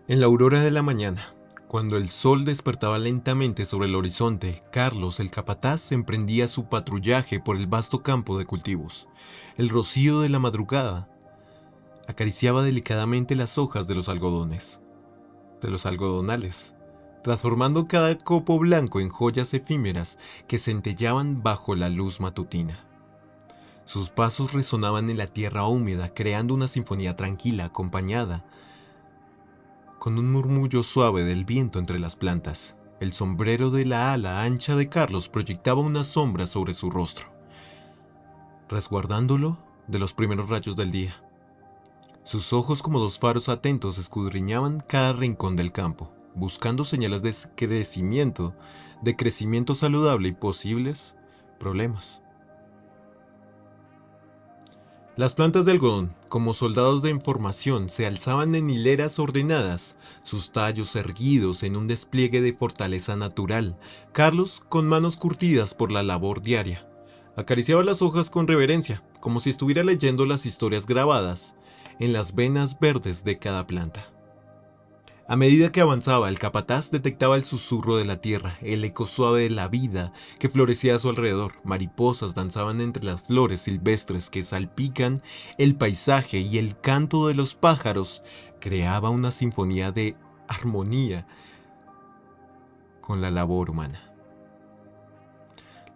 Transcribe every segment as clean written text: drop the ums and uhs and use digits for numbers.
En la aurora de la mañana, cuando el sol despertaba lentamente sobre el horizonte, Carlos el capataz emprendía su patrullaje por el vasto campo de cultivos. El rocío de la madrugada acariciaba delicadamente las hojas de los algodonales, transformando cada copo blanco en joyas efímeras que centellaban bajo la luz matutina. Sus pasos resonaban en la tierra húmeda, creando una sinfonía tranquila acompañada con un murmullo suave del viento entre las plantas. El sombrero de la ala ancha de Carlos proyectaba una sombra sobre su rostro, resguardándolo de los primeros rayos del día. Sus ojos como dos faros atentos escudriñaban cada rincón del campo, buscando señales de crecimiento saludable y posibles problemas. Las plantas de algodón, como soldados de información, se alzaban en hileras ordenadas, sus tallos erguidos en un despliegue de fortaleza natural. Carlos, con manos curtidas por la labor diaria, acariciaba las hojas con reverencia, como si estuviera leyendo las historias grabadas en las venas verdes de cada planta. A medida que avanzaba, el capataz detectaba el susurro de la tierra, el eco suave de la vida que florecía a su alrededor. Mariposas danzaban entre las flores silvestres que salpican el paisaje y el canto de los pájaros creaba una sinfonía de armonía con la labor humana.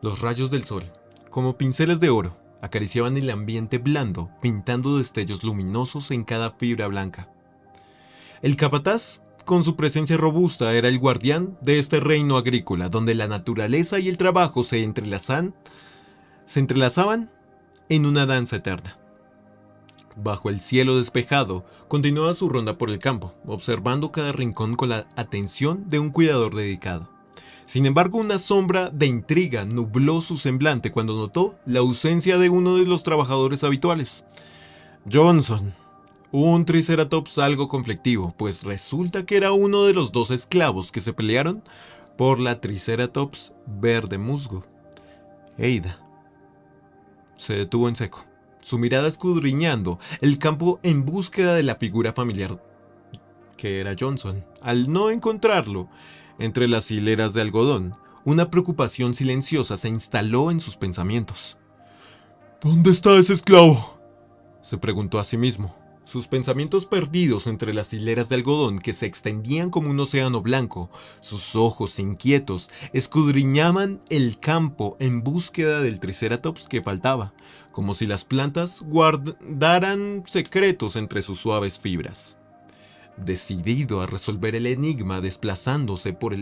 Los rayos del sol, como pinceles de oro, acariciaban el ambiente blando, pintando destellos luminosos en cada fibra blanca. El capataz, con su presencia robusta, era el guardián de este reino agrícola, donde la naturaleza y el trabajo se entrelazaban en una danza eterna. Bajo el cielo despejado, continuaba su ronda por el campo, observando cada rincón con la atención de un cuidador dedicado. Sin embargo, una sombra de intriga nubló su semblante cuando notó la ausencia de uno de los trabajadores habituales. Johnson, un triceratops algo conflictivo, pues resulta que era uno de los dos esclavos que se pelearon por la Triceratops verde musgo. Eida se detuvo en seco, su mirada escudriñando el campo en búsqueda de la figura familiar que era Johnson. Al no encontrarlo entre las hileras de algodón, una preocupación silenciosa se instaló en sus pensamientos. ¿Dónde está ese esclavo?, se preguntó a sí mismo. Sus pensamientos perdidos entre las hileras de algodón que se extendían como un océano blanco, sus ojos inquietos escudriñaban el campo en búsqueda del triceratops que faltaba, como si las plantas guardaran secretos entre sus suaves fibras. Decidido a resolver el enigma desplazándose por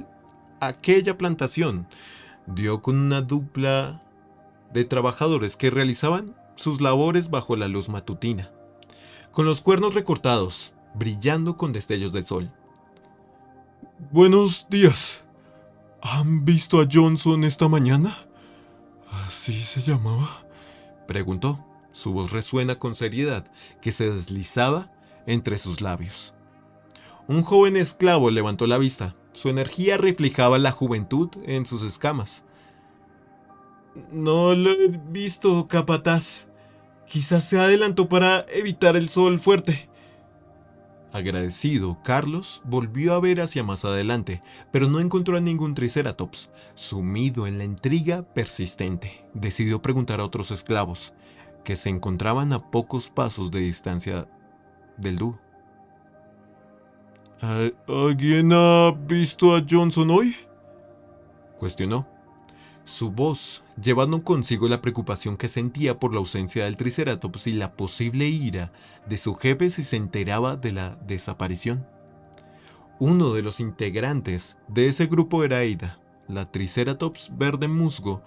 aquella plantación, dio con una dupla de trabajadores que realizaban sus labores bajo la luz matutina, con los cuernos recortados, brillando con destellos del sol. Buenos días. ¿Han visto a Johnson esta mañana? ¿Así se llamaba?, preguntó. Su voz resuena con seriedad que se deslizaba entre sus labios. Un joven esclavo levantó la vista. Su energía reflejaba la juventud en sus escamas. No lo he visto, capataz. Quizás se adelantó para evitar el sol fuerte. Agradecido, Carlos volvió a ver hacia más adelante, pero no encontró a ningún triceratops. Sumido en la intriga persistente, decidió preguntar a otros esclavos, que se encontraban a pocos pasos de distancia del dúo. ¿Alguien ha visto a Johnson hoy?, cuestionó. Su voz, llevando consigo la preocupación que sentía por la ausencia del Triceratops y la posible ira de su jefe si se enteraba de la desaparición. Uno de los integrantes de ese grupo era Aida, la Triceratops verde musgo,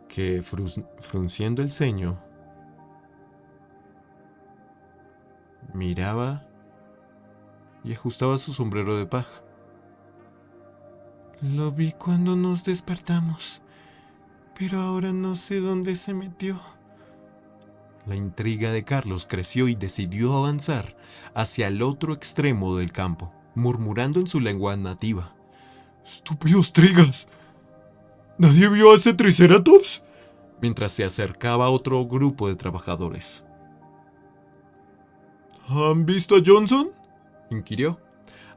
que frunciendo el ceño, miraba y ajustaba su sombrero de paja. Lo vi cuando nos despertamos, pero ahora no sé dónde se metió. La intriga de Carlos creció y decidió avanzar hacia el otro extremo del campo, murmurando en su lengua nativa. ¡Estúpidos trigas! ¿Nadie vio a ese Triceratops?, mientras se acercaba a otro grupo de trabajadores. ¿Han visto a Johnson?, inquirió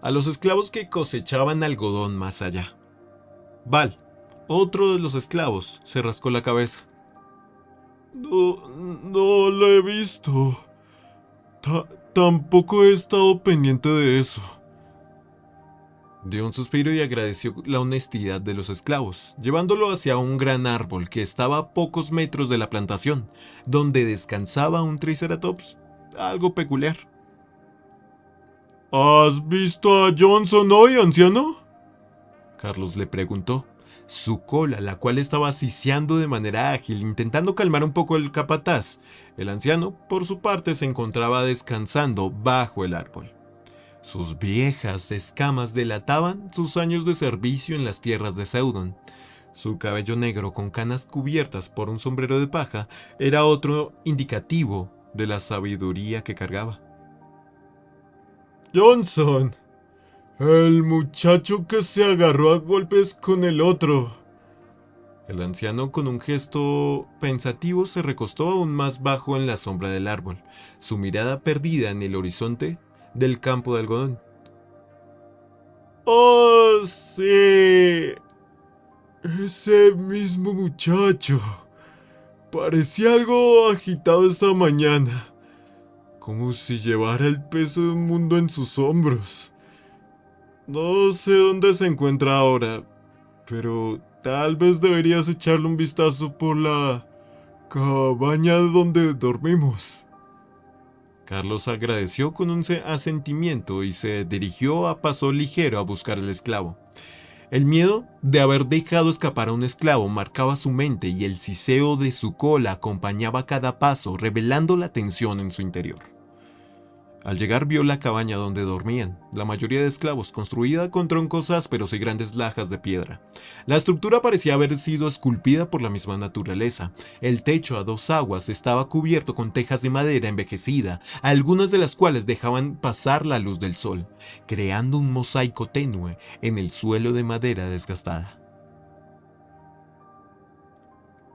a los esclavos que cosechaban algodón más allá. Val, otro de los esclavos, se rascó la cabeza. No lo he visto. Tampoco he estado pendiente de eso. Dio un suspiro y agradeció la honestidad de los esclavos, llevándolo hacia un gran árbol que estaba a pocos metros de la plantación, donde descansaba un triceratops algo peculiar. ¿Has visto a Johnson hoy, anciano?, Carlos le preguntó. Su cola, la cual estaba siseando de manera ágil, intentando calmar un poco el capataz. El anciano, por su parte, se encontraba descansando bajo el árbol. Sus viejas escamas delataban sus años de servicio en las tierras de Seudon. Su cabello negro con canas cubiertas por un sombrero de paja era otro indicativo de la sabiduría que cargaba. Johnson, el muchacho que se agarró a golpes con el otro. El anciano, con un gesto pensativo, se recostó aún más bajo en la sombra del árbol, su mirada perdida en el horizonte del campo de algodón. ¡Oh, sí! Ese mismo muchacho. Parecía algo agitado esta mañana, como si llevara el peso del mundo en sus hombros. No sé dónde se encuentra ahora, pero tal vez deberías echarle un vistazo por la cabaña donde dormimos. Carlos agradeció con un asentimiento y se dirigió a paso ligero a buscar al esclavo. El miedo de haber dejado escapar a un esclavo marcaba su mente y el siseo de su cola acompañaba cada paso, revelando la tensión en su interior. Al llegar vio la cabaña donde dormían, la mayoría de esclavos, construida con troncos ásperos y grandes lajas de piedra. La estructura parecía haber sido esculpida por la misma naturaleza. El techo a dos aguas estaba cubierto con tejas de madera envejecida, algunas de las cuales dejaban pasar la luz del sol, creando un mosaico tenue en el suelo de madera desgastada.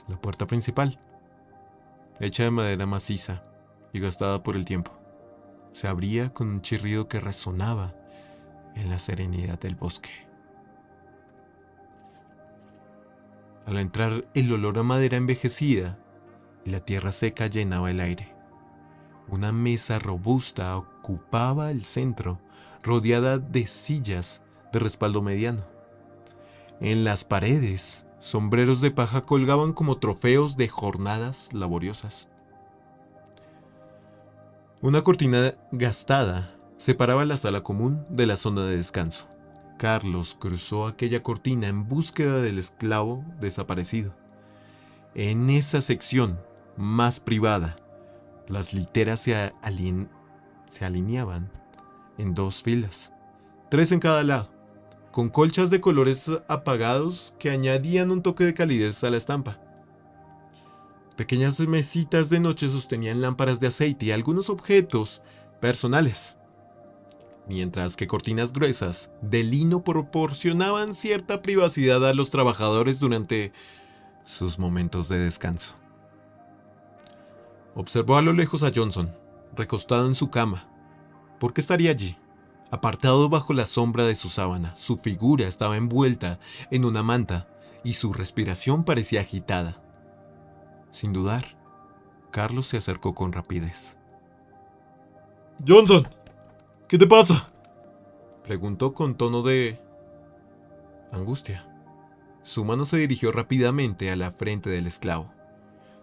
La puerta principal, hecha de madera maciza y gastada por el tiempo, se abría con un chirrido que resonaba en la serenidad del bosque. Al entrar, el olor a madera envejecida y la tierra seca llenaba el aire. Una mesa robusta ocupaba el centro, rodeada de sillas de respaldo mediano. En las paredes, sombreros de paja colgaban como trofeos de jornadas laboriosas. Una cortina gastada separaba la sala común de la zona de descanso. Carlos cruzó aquella cortina en búsqueda del esclavo desaparecido. En esa sección más privada, las literas se alineaban en dos filas, tres en cada lado, con colchas de colores apagados que añadían un toque de calidez a la estampa. Pequeñas mesitas de noche sostenían lámparas de aceite y algunos objetos personales, mientras que cortinas gruesas de lino proporcionaban cierta privacidad a los trabajadores durante sus momentos de descanso. Observó a lo lejos a Johnson, recostado en su cama. ¿Por qué estaría allí? Apartado bajo la sombra de su sábana, su figura estaba envuelta en una manta y su respiración parecía agitada. Sin dudar, Carlos se acercó con rapidez. «Johnson, ¿qué te pasa?», preguntó con tono de angustia. Su mano se dirigió rápidamente a la frente del esclavo,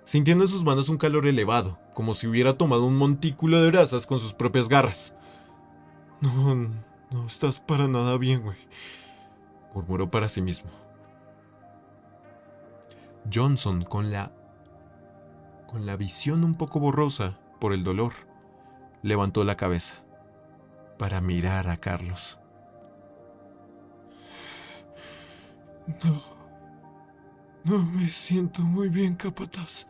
sintiendo en sus manos un calor elevado, como si hubiera tomado un montículo de brasas con sus propias garras. No estás para nada bien, güey», murmuró para sí mismo. Johnson, con la visión un poco borrosa por el dolor, levantó la cabeza para mirar a Carlos. No me siento muy bien, capataz.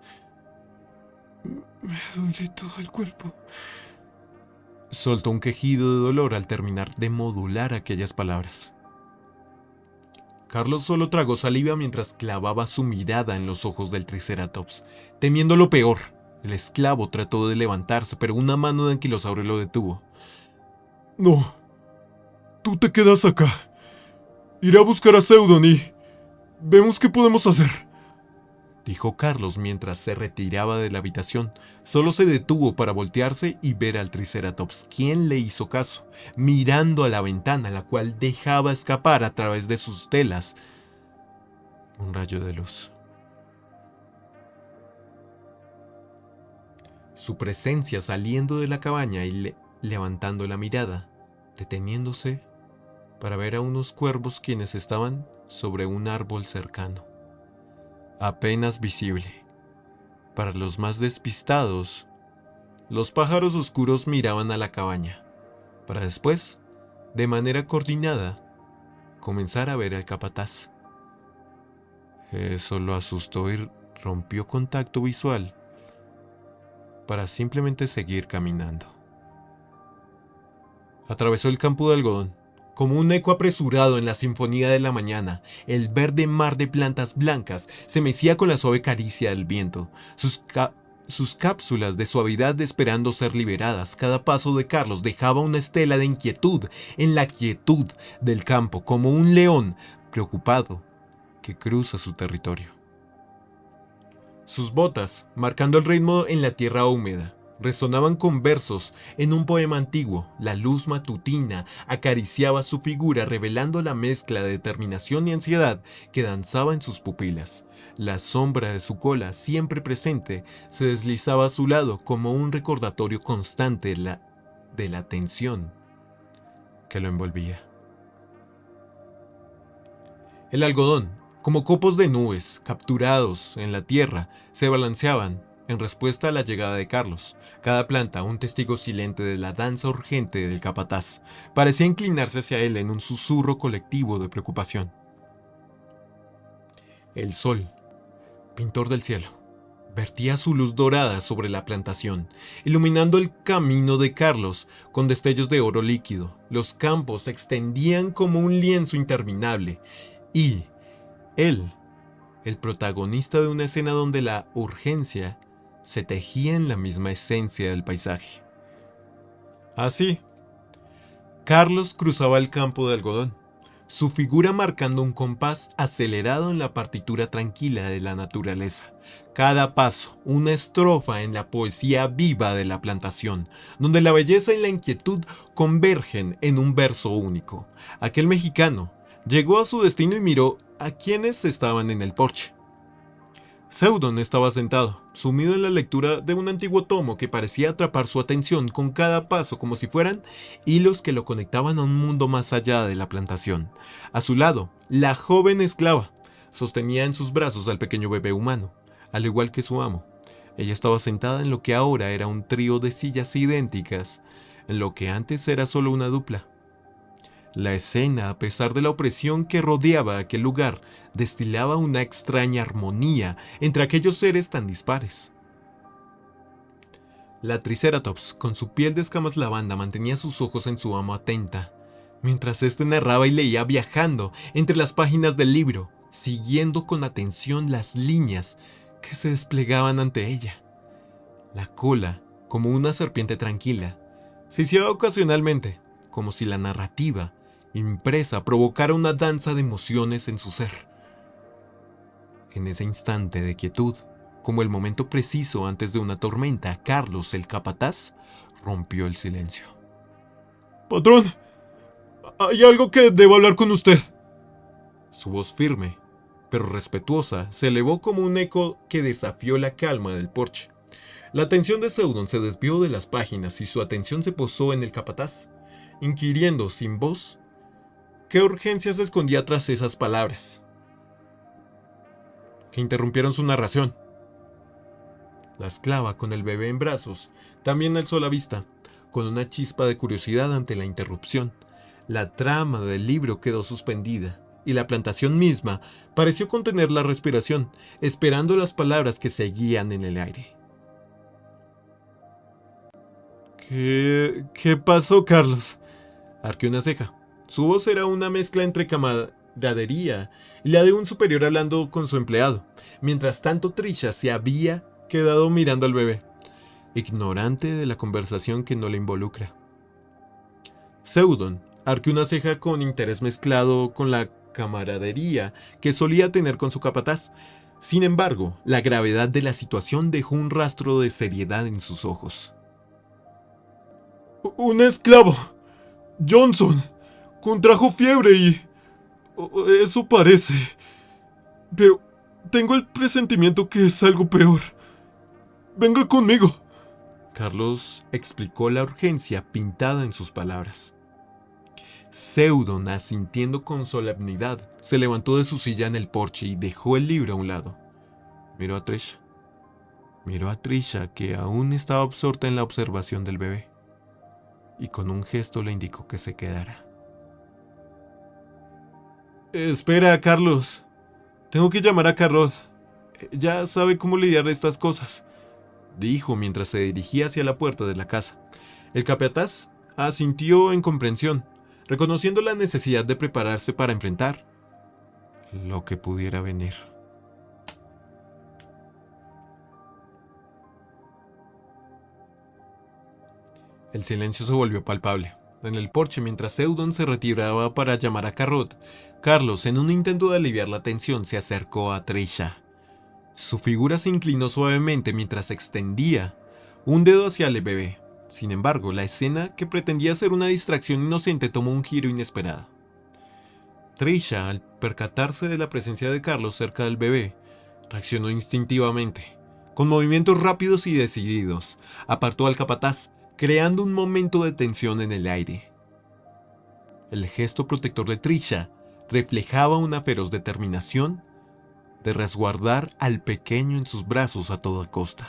Me duele todo el cuerpo. Soltó un quejido de dolor al terminar de modular aquellas palabras. Carlos solo tragó saliva mientras clavaba su mirada en los ojos del Triceratops, temiendo lo peor. El esclavo trató de levantarse, pero una mano de anquilosaurio lo detuvo. No, tú te quedas acá. Iré a buscar a Seudon y vemos qué podemos hacer, dijo Carlos mientras se retiraba de la habitación. Solo se detuvo para voltearse y ver al Triceratops, quien le hizo caso, mirando a la ventana, la cual dejaba escapar a través de sus telas un rayo de luz. Su presencia saliendo de la cabaña y levantando la mirada, deteniéndose para ver a unos cuervos quienes estaban sobre un árbol cercano, apenas visible. Para los más despistados, los pájaros oscuros miraban a la cabaña, para después, de manera coordinada, comenzar a ver al capataz. Eso lo asustó y rompió contacto visual para simplemente seguir caminando. Atravesó el campo de algodón. Como un eco apresurado en la sinfonía de la mañana, el verde mar de plantas blancas se mecía con la suave caricia del viento, sus cápsulas de suavidad esperando ser liberadas. Cada paso de Carlos dejaba una estela de inquietud en la quietud del campo, como un león preocupado que cruza su territorio. Sus botas, marcando el ritmo en la tierra húmeda, resonaban con versos en un poema antiguo. La luz matutina acariciaba su figura, revelando la mezcla de determinación y ansiedad que danzaba en sus pupilas. La sombra de su cola, siempre presente, se deslizaba a su lado como un recordatorio constante de la tensión que lo envolvía. El algodón, como copos de nubes capturados en la tierra, se balanceaban en respuesta a la llegada de Carlos. Cada planta, un testigo silente de la danza urgente del capataz, parecía inclinarse hacia él en un susurro colectivo de preocupación. El sol, pintor del cielo, vertía su luz dorada sobre la plantación, iluminando el camino de Carlos con destellos de oro líquido. Los campos se extendían como un lienzo interminable y él, el protagonista de una escena donde la urgencia se tejía en la misma esencia del paisaje. Así, Carlos cruzaba el campo de algodón, su figura marcando un compás acelerado en la partitura tranquila de la naturaleza. Cada paso, una estrofa en la poesía viva de la plantación, donde la belleza y la inquietud convergen en un verso único. Aquel mexicano llegó a su destino y miró a quienes estaban en el porche. Seudon estaba sentado, sumido en la lectura de un antiguo tomo que parecía atrapar su atención con cada paso, como si fueran hilos que lo conectaban a un mundo más allá de la plantación. A su lado, la joven esclava sostenía en sus brazos al pequeño bebé humano, al igual que su amo. Ella estaba sentada en lo que ahora era un trío de sillas idénticas, en lo que antes era solo una dupla. La escena, a pesar de la opresión que rodeaba aquel lugar, destilaba una extraña armonía entre aquellos seres tan dispares. La Triceratops, con su piel de escamas lavanda, mantenía sus ojos en su amo atenta, mientras éste narraba y leía, viajando entre las páginas del libro, siguiendo con atención las líneas que se desplegaban ante ella. La cola, como una serpiente tranquila, se hacía ocasionalmente, como si la narrativa impresa provocara una danza de emociones en su ser. En ese instante de quietud, como el momento preciso antes de una tormenta, Carlos, el capataz, rompió el silencio. «Patrón, hay algo que debo hablar con usted». Su voz firme, pero respetuosa, se elevó como un eco que desafió la calma del porche. La atención de Seudon se desvió de las páginas y su atención se posó en el capataz, inquiriendo sin voz qué urgencia se escondía tras esas palabras, que interrumpieron su narración. La esclava, con el bebé en brazos, también alzó la vista, con una chispa de curiosidad ante la interrupción. La trama del libro quedó suspendida, y la plantación misma pareció contener la respiración, esperando las palabras que seguían en el aire. ¿Qué pasó, Carlos?», arqueó una ceja. Su voz era una mezcla entre camaradería y la de un superior hablando con su empleado. Mientras tanto, Trisha se había quedado mirando al bebé, ignorante de la conversación que no le involucra. Seudon arqueó una ceja con interés mezclado con la camaradería que solía tener con su capataz. Sin embargo, la gravedad de la situación dejó un rastro de seriedad en sus ojos. Un esclavo, Johnson, contrajo fiebre y... eso parece. Pero tengo el presentimiento que es algo peor. Venga conmigo. Carlos explicó la urgencia pintada en sus palabras. Seudon, asintiendo con solemnidad, se levantó de su silla en el porche y dejó el libro a un lado. Miró a Trisha. Miró a Trisha, que aún estaba absorta en la observación del bebé, y con un gesto le indicó que se quedara. Espera, Carlos. Tengo que llamar a Carrot. Ya sabe cómo lidiar estas cosas, dijo mientras se dirigía hacia la puerta de la casa. El capataz asintió en comprensión, reconociendo la necesidad de prepararse para enfrentar lo que pudiera venir. El silencio se volvió palpable. En el porche, mientras Seudon se retiraba para llamar a Carrot, Carlos, en un intento de aliviar la tensión, se acercó a Trisha. Su figura se inclinó suavemente mientras extendía un dedo hacia el bebé. Sin embargo, la escena, que pretendía ser una distracción inocente, tomó un giro inesperado. Trisha, al percatarse de la presencia de Carlos cerca del bebé, reaccionó instintivamente. Con movimientos rápidos y decididos, apartó al capataz, creando un momento de tensión en el aire. El gesto protector de Trisha reflejaba una feroz determinación de resguardar al pequeño en sus brazos a toda costa.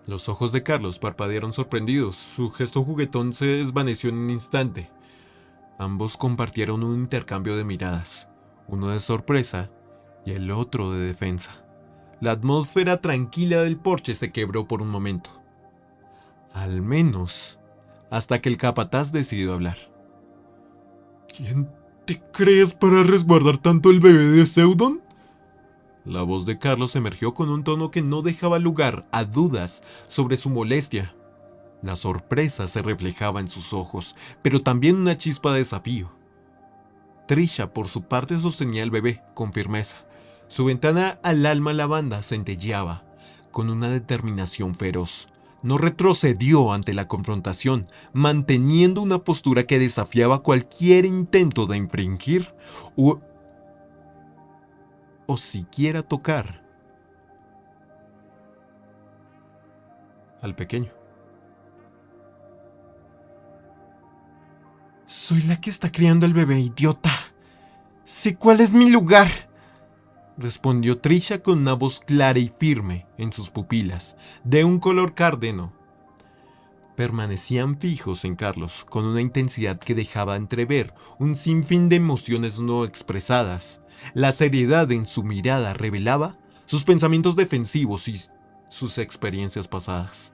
Los ojos de Carlos parpadearon sorprendidos. Su gesto juguetón se desvaneció en un instante. Ambos compartieron un intercambio de miradas, uno de sorpresa y el otro de defensa. La atmósfera tranquila del porche se quebró por un momento. Al menos hasta que el capataz decidió hablar. ¿Quién te crees para resguardar tanto el bebé de Seudon? La voz de Carlos emergió con un tono que no dejaba lugar a dudas sobre su molestia. La sorpresa se reflejaba en sus ojos, pero también una chispa de desafío. Trisha, por su parte, sostenía al bebé con firmeza. Su ventana al alma lavanda centelleaba con una determinación feroz. No retrocedió ante la confrontación, manteniendo una postura que desafiaba cualquier intento de infringir o siquiera tocar al pequeño. Soy la que está criando el bebé, idiota. Sé cuál es mi lugar, respondió Trisha con una voz clara y firme en sus pupilas, de un color cárdeno. Permanecían fijos en Carlos, con una intensidad que dejaba entrever un sinfín de emociones no expresadas. La seriedad en su mirada revelaba sus pensamientos defensivos y sus experiencias pasadas.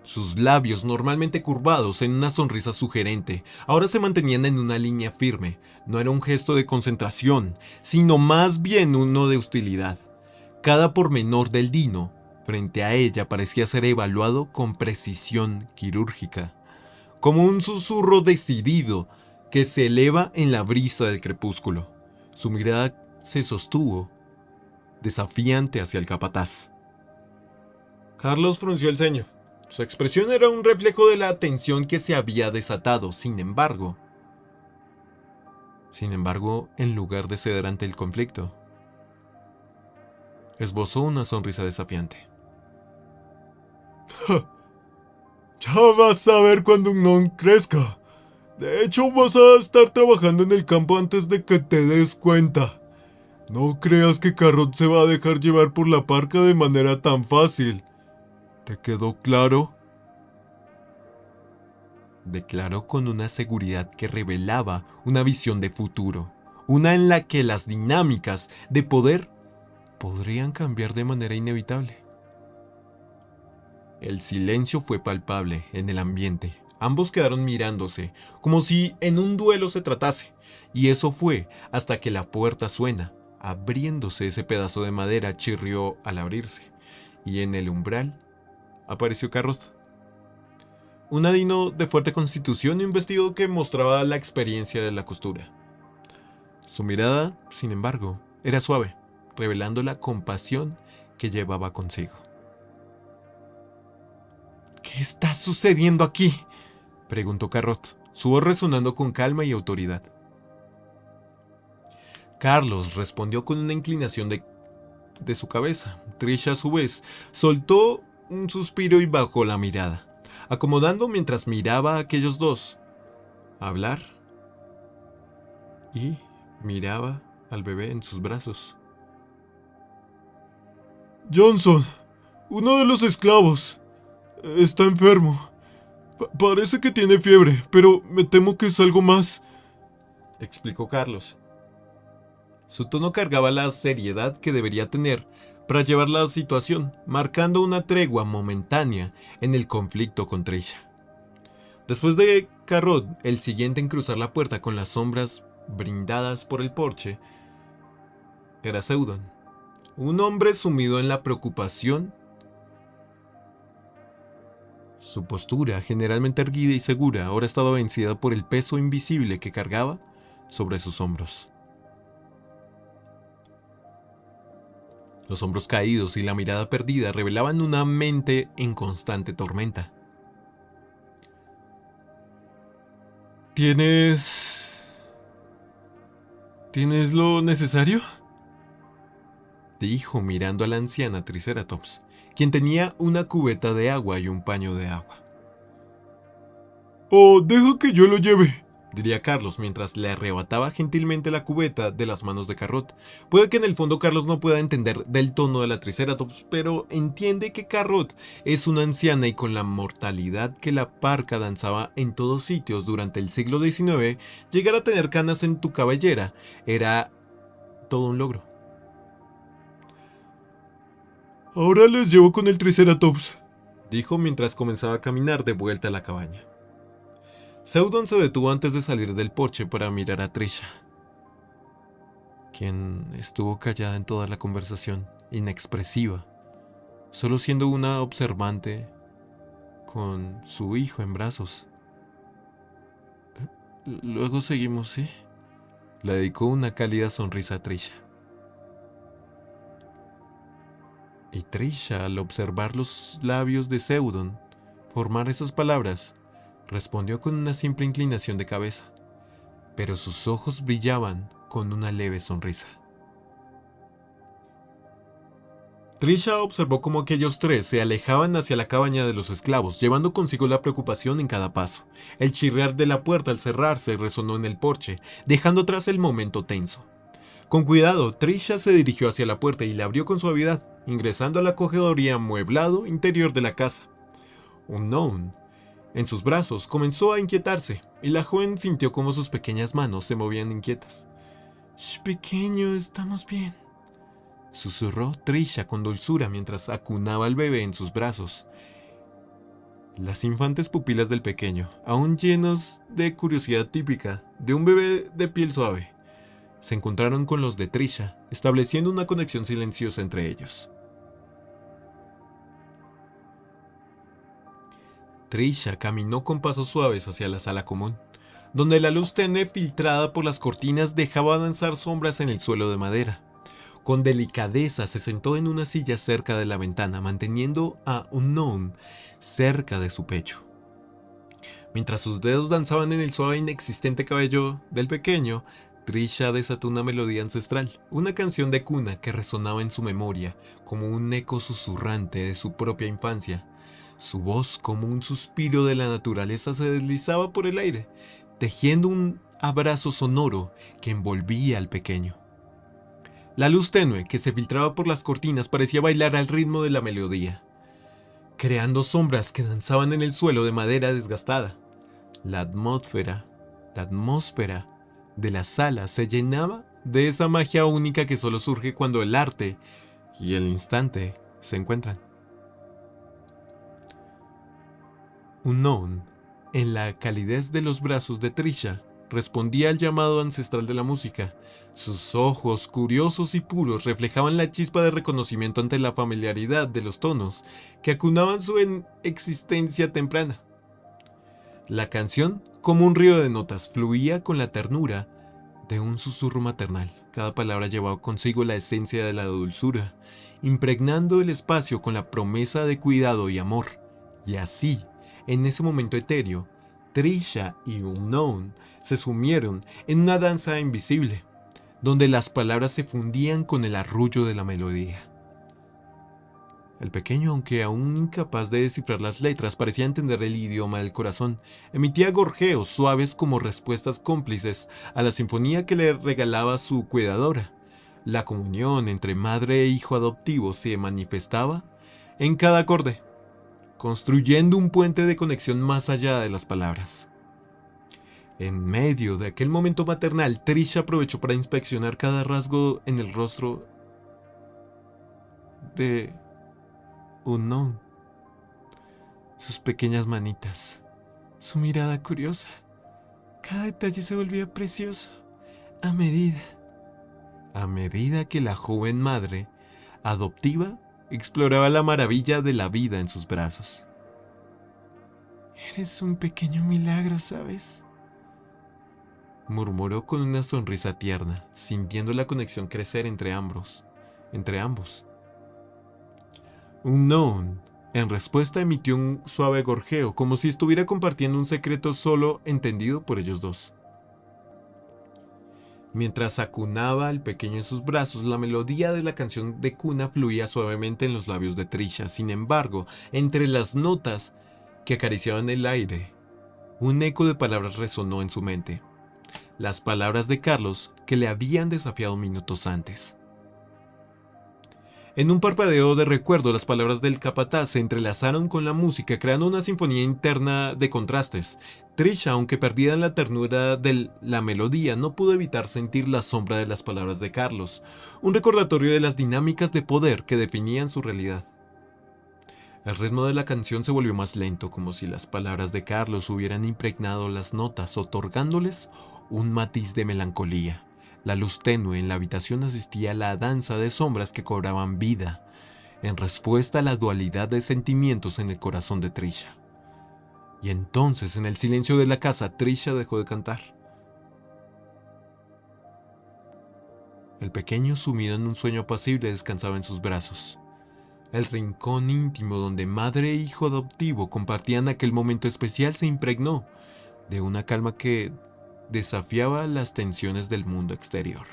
Sus labios, normalmente curvados en una sonrisa sugerente, ahora se mantenían en una línea firme. No era un gesto de concentración, sino más bien uno de hostilidad. Cada pormenor del dino frente a ella parecía ser evaluado con precisión quirúrgica, como un susurro decidido que se eleva en la brisa del crepúsculo. Su mirada se sostuvo, desafiante hacia el capataz. Carlos frunció el ceño. Su expresión era un reflejo de la tensión que se había desatado. Sin embargo, en lugar de ceder ante el conflicto, esbozó una sonrisa desafiante. Ya vas a ver cuando un non crezca. De hecho, vas a estar trabajando en el campo antes de que te des cuenta. No creas que Carrot se va a dejar llevar por la parca de manera tan fácil. ¿Te quedó claro? Declaró con una seguridad que revelaba una visión de futuro, una en la que las dinámicas de poder podrían cambiar de manera inevitable. El silencio fue palpable en el ambiente. Ambos quedaron mirándose, como si en un duelo se tratase, y eso fue hasta que la puerta suena, Abriéndose ese pedazo de madera chirrió al abrirse, y en el umbral apareció Carrot. Un ladino de fuerte constitución y un vestido que mostraba la experiencia de la costura. Su mirada, sin embargo, era suave, revelando la compasión que llevaba consigo. ¿Qué está sucediendo aquí?, preguntó Carrot, su voz resonando con calma y autoridad. Carlos respondió con una inclinación de su cabeza. Trisha, a su vez, soltó un suspiro y bajó la mirada, acomodando mientras miraba a aquellos dos hablar y miraba al bebé en sus brazos. Johnson, uno de los esclavos, está enfermo. Parece que tiene fiebre, pero me temo que es algo más, explicó Carlos. Su tono cargaba la seriedad que debería tener para llevar la situación, marcando una tregua momentánea en el conflicto con Trisha. Después de Carrot, el siguiente en cruzar la puerta con las sombras brindadas por el porche, era Seudon, un hombre sumido en la preocupación. Su postura, generalmente erguida y segura, ahora estaba vencida por el peso invisible que cargaba sobre sus hombros. Los hombros caídos y la mirada perdida revelaban una mente en constante tormenta. ¿Tienes lo necesario?, dijo mirando a la anciana Triceratops, quien tenía una cubeta de agua y un paño de agua. «Oh, deja que yo lo lleve», diría Carlos mientras le arrebataba gentilmente la cubeta de las manos de Carrot. Puede que en el fondo Carlos no pueda entender del tono de la Triceratops, pero entiende que Carrot es una anciana y con la mortalidad que la parca danzaba en todos sitios durante el siglo XIX, llegar a tener canas en tu cabellera era todo un logro. «Ahora les llevo con el Triceratops», dijo mientras comenzaba a caminar de vuelta a la cabaña. Seudon se detuvo antes de salir del porche para mirar a Trisha, quien estuvo callada en toda la conversación, inexpresiva, solo siendo una observante con su hijo en brazos. «Luego seguimos, ¿sí?», le dedicó una cálida sonrisa a Trisha. Y Trisha, al observar los labios de Seudon formar esas palabras, respondió con una simple inclinación de cabeza, pero sus ojos brillaban con una leve sonrisa. Trisha observó cómo aquellos tres se alejaban hacia la cabaña de los esclavos, llevando consigo la preocupación en cada paso. El chirriar de la puerta al cerrarse resonó en el porche, dejando atrás el momento tenso. Con cuidado, Trisha se dirigió hacia la puerta y la abrió con suavidad, ingresando a la corredoría amueblado interior de la casa. Unknown, en sus brazos, comenzó a inquietarse, y la joven sintió cómo sus pequeñas manos se movían inquietas. «Shh, pequeño, estamos bien», susurró Trisha con dulzura mientras acunaba al bebé en sus brazos. Las infantes pupilas del pequeño, aún llenos de curiosidad típica de un bebé de piel suave, se encontraron con los de Trisha, estableciendo una conexión silenciosa entre ellos. Trisha caminó con pasos suaves hacia la sala común, donde la luz tenue filtrada por las cortinas dejaba danzar sombras en el suelo de madera. Con delicadeza se sentó en una silla cerca de la ventana, manteniendo a Unknown cerca de su pecho. Mientras sus dedos danzaban en el suave e inexistente cabello del pequeño, Trisha desató una melodía ancestral, una canción de cuna que resonaba en su memoria como un eco susurrante de su propia infancia. Su voz, como un suspiro de la naturaleza, se deslizaba por el aire, tejiendo un abrazo sonoro que envolvía al pequeño. La luz tenue que se filtraba por las cortinas parecía bailar al ritmo de la melodía, creando sombras que danzaban en el suelo de madera desgastada. La atmósfera de la sala se llenaba de esa magia única que solo surge cuando el arte y el instante se encuentran. Unknown, en la calidez de los brazos de Trisha, respondía al llamado ancestral de la música. Sus ojos, curiosos y puros, reflejaban la chispa de reconocimiento ante la familiaridad de los tonos que acunaban su existencia temprana. La canción, como un río de notas, fluía con la ternura de un susurro maternal. Cada palabra llevaba consigo la esencia de la dulzura, impregnando el espacio con la promesa de cuidado y amor. Y así, en ese momento etéreo, Trisha y Unknown se sumieron en una danza invisible, donde las palabras se fundían con el arrullo de la melodía. El pequeño, aunque aún incapaz de descifrar las letras, parecía entender el idioma del corazón. Emitía gorjeos suaves como respuestas cómplices a la sinfonía que le regalaba su cuidadora. La comunión entre madre e hijo adoptivo se manifestaba en cada acorde, construyendo un puente de conexión más allá de las palabras. En medio de aquel momento maternal, Trisha aprovechó para inspeccionar cada rasgo en el rostro de Unknown. Sus pequeñas manitas, su mirada curiosa. Cada detalle se volvía precioso a medida que la joven madre adoptiva exploraba la maravilla de la vida en sus brazos. Eres un pequeño milagro, ¿sabes?, murmuró con una sonrisa tierna, sintiendo la conexión crecer entre ambos. Unknown, en respuesta, emitió un suave gorjeo, como si estuviera compartiendo un secreto solo entendido por ellos dos. Mientras acunaba al pequeño en sus brazos, la melodía de la canción de cuna fluía suavemente en los labios de Trisha. Sin embargo, entre las notas que acariciaban el aire, un eco de palabras resonó en su mente. Las palabras de Carlos que le habían desafiado minutos antes. En un parpadeo de recuerdo, las palabras del capataz se entrelazaron con la música, creando una sinfonía interna de contrastes. Trisha, aunque perdida en la ternura de la melodía, no pudo evitar sentir la sombra de las palabras de Carlos, un recordatorio de las dinámicas de poder que definían su realidad. El ritmo de la canción se volvió más lento, como si las palabras de Carlos hubieran impregnado las notas, otorgándoles un matiz de melancolía. La luz tenue en la habitación asistía a la danza de sombras que cobraban vida, en respuesta a la dualidad de sentimientos en el corazón de Trisha. Y entonces, en el silencio de la casa, Trisha dejó de cantar. El pequeño, sumido en un sueño apacible, descansaba en sus brazos. El rincón íntimo donde madre e hijo adoptivo compartían aquel momento especial se impregnó de una calma que desafiaba las tensiones del mundo exterior.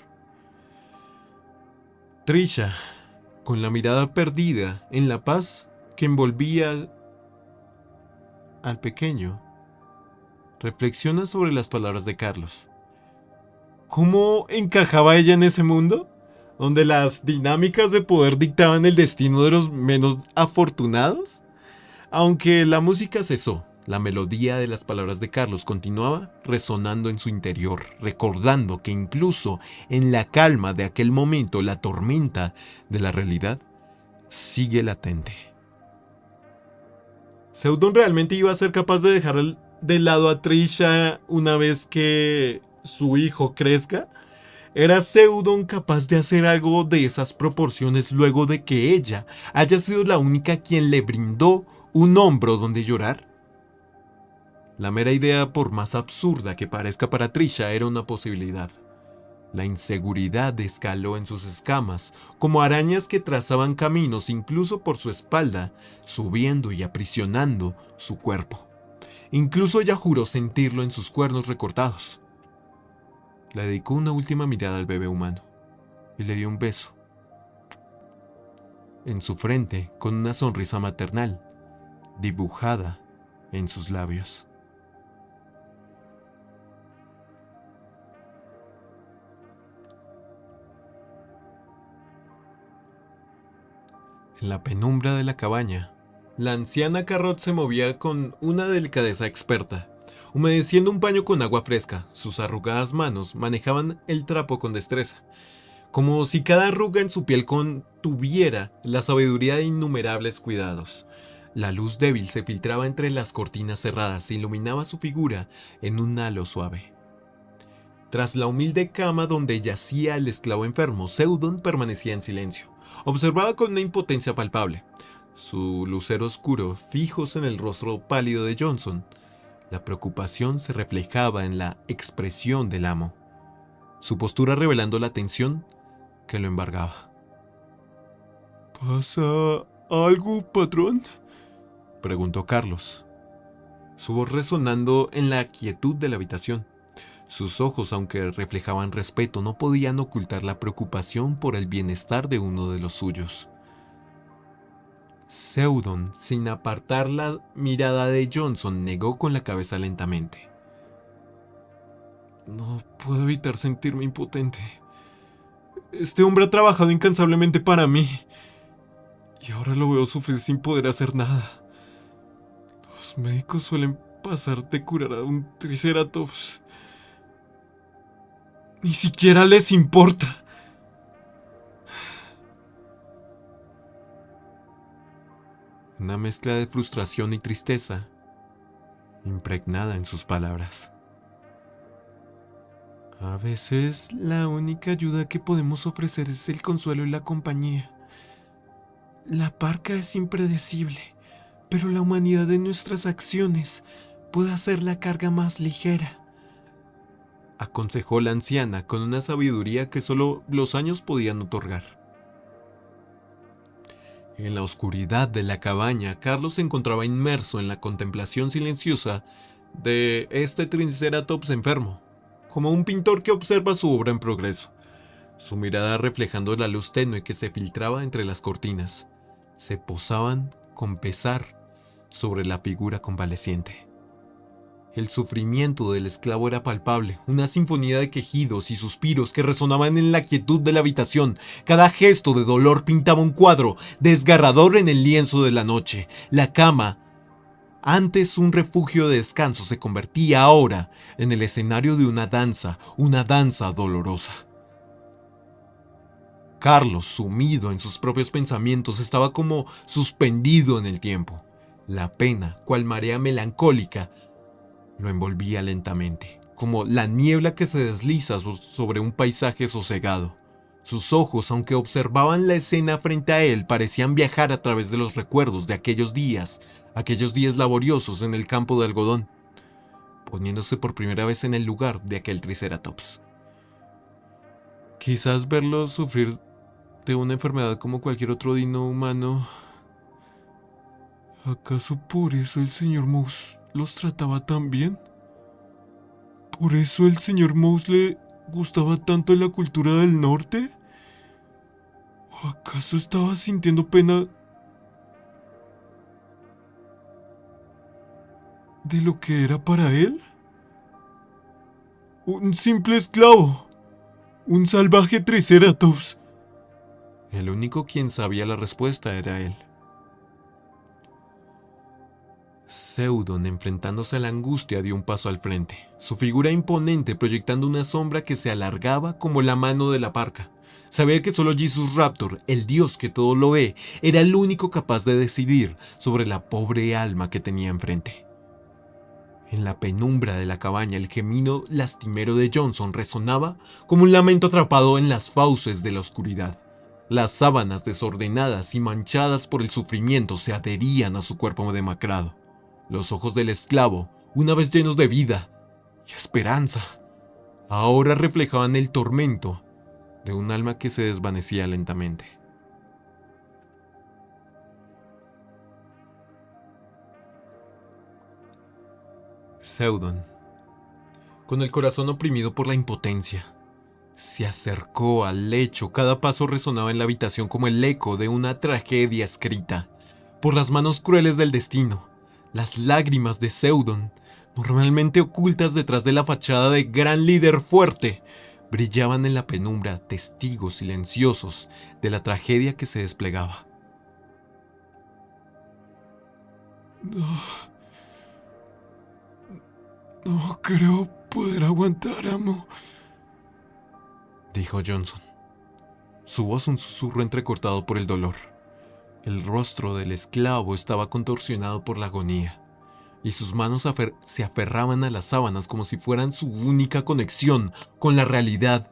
Trisha, con la mirada perdida en la paz que envolvía al pequeño, reflexiona sobre las palabras de Carlos. ¿Cómo encajaba ella en ese mundo, donde las dinámicas de poder dictaban el destino de los menos afortunados? Aunque la música cesó, la melodía de las palabras de Carlos continuaba resonando en su interior, recordando que incluso en la calma de aquel momento la tormenta de la realidad sigue latente. ¿Seudon realmente iba a ser capaz de dejar de lado a Trisha una vez que su hijo crezca? ¿Era Seudon capaz de hacer algo de esas proporciones luego de que ella haya sido la única quien le brindó un hombro donde llorar? La mera idea, por más absurda que parezca para Trisha, era una posibilidad. La inseguridad escaló en sus escamas, como arañas que trazaban caminos incluso por su espalda, subiendo y aprisionando su cuerpo. Incluso ella juró sentirlo en sus cuernos recortados. Le dedicó una última mirada al bebé humano y le dio un beso en su frente con una sonrisa maternal dibujada en sus labios. En la penumbra de la cabaña, la anciana Carrot se movía con una delicadeza experta, humedeciendo un paño con agua fresca. Sus arrugadas manos manejaban el trapo con destreza, como si cada arruga en su piel contuviera la sabiduría de innumerables cuidados. La luz débil se filtraba entre las cortinas cerradas e iluminaba su figura en un halo suave. Tras la humilde cama donde yacía el esclavo enfermo, Seudon permanecía en silencio. Observaba con una impotencia palpable, su lucero oscuro fijos en el rostro pálido de Johnson. La preocupación se reflejaba en la expresión del amo, su postura revelando la tensión que lo embargaba. ¿Pasa algo, patrón?, preguntó Carlos, su voz resonando en la quietud de la habitación. Sus ojos, aunque reflejaban respeto, no podían ocultar la preocupación por el bienestar de uno de los suyos. Seudon, sin apartar la mirada de Johnson, negó con la cabeza lentamente. No puedo evitar sentirme impotente. Este hombre ha trabajado incansablemente para mí, y ahora lo veo sufrir sin poder hacer nada. Los médicos suelen pasar de curar a un triceratops. Ni siquiera les importa. Una mezcla de frustración y tristeza impregnada en sus palabras. A veces la única ayuda que podemos ofrecer es el consuelo y la compañía. La parca es impredecible, pero la humanidad de nuestras acciones puede hacer la carga más ligera, aconsejó la anciana con una sabiduría que solo los años podían otorgar. En la oscuridad de la cabaña, Carlos se encontraba inmerso en la contemplación silenciosa de este triceratops enfermo, como un pintor que observa su obra en progreso, su mirada reflejando la luz tenue que se filtraba entre las cortinas. Se posaban con pesar sobre la figura convaleciente. El sufrimiento del esclavo era palpable, una sinfonía de quejidos y suspiros que resonaban en la quietud de la habitación. Cada gesto de dolor pintaba un cuadro desgarrador en el lienzo de la noche. La cama, antes un refugio de descanso, se convertía ahora en el escenario de una danza dolorosa. Carlos, sumido en sus propios pensamientos, estaba como suspendido en el tiempo. La pena, cual marea melancólica, lo envolvía lentamente, como la niebla que se desliza sobre un paisaje sosegado. Sus ojos, aunque observaban la escena frente a él, parecían viajar a través de los recuerdos de aquellos días laboriosos en el campo de algodón, poniéndose por primera vez en el lugar de aquel triceratops. Quizás verlo sufrir de una enfermedad como cualquier otro dino humano. ¿Acaso por eso el señor Mouse los trataba tan bien? ¿Por eso el señor Mouse le gustaba tanto la cultura del norte? ¿O acaso estaba sintiendo pena de lo que era para él? Un simple esclavo, un salvaje triceratops. El único quien sabía la respuesta era él. Seudon, enfrentándose a la angustia, dio un paso al frente, su figura imponente proyectando una sombra que se alargaba como la mano de la parca. Sabía que solo Jesus Raptor, el dios que todo lo ve, era el único capaz de decidir sobre la pobre alma que tenía enfrente. En la penumbra de la cabaña, el gemido lastimero de Johnson resonaba como un lamento atrapado en las fauces de la oscuridad. Las sábanas desordenadas y manchadas por el sufrimiento se adherían a su cuerpo demacrado. Los ojos del esclavo, una vez llenos de vida y esperanza, ahora reflejaban el tormento de un alma que se desvanecía lentamente. Seudon, con el corazón oprimido por la impotencia, se acercó al lecho. Cada paso resonaba en la habitación como el eco de una tragedia escrita por las manos crueles del destino. Las lágrimas de Seudon, normalmente ocultas detrás de la fachada de gran líder fuerte, brillaban en la penumbra, testigos silenciosos de la tragedia que se desplegaba. No creo poder aguantar, amo, dijo Johnson, su voz un susurro entrecortado por el dolor. El rostro del esclavo estaba contorsionado por la agonía. y sus manos se aferraban a las sábanas como si fueran su única conexión con la realidad,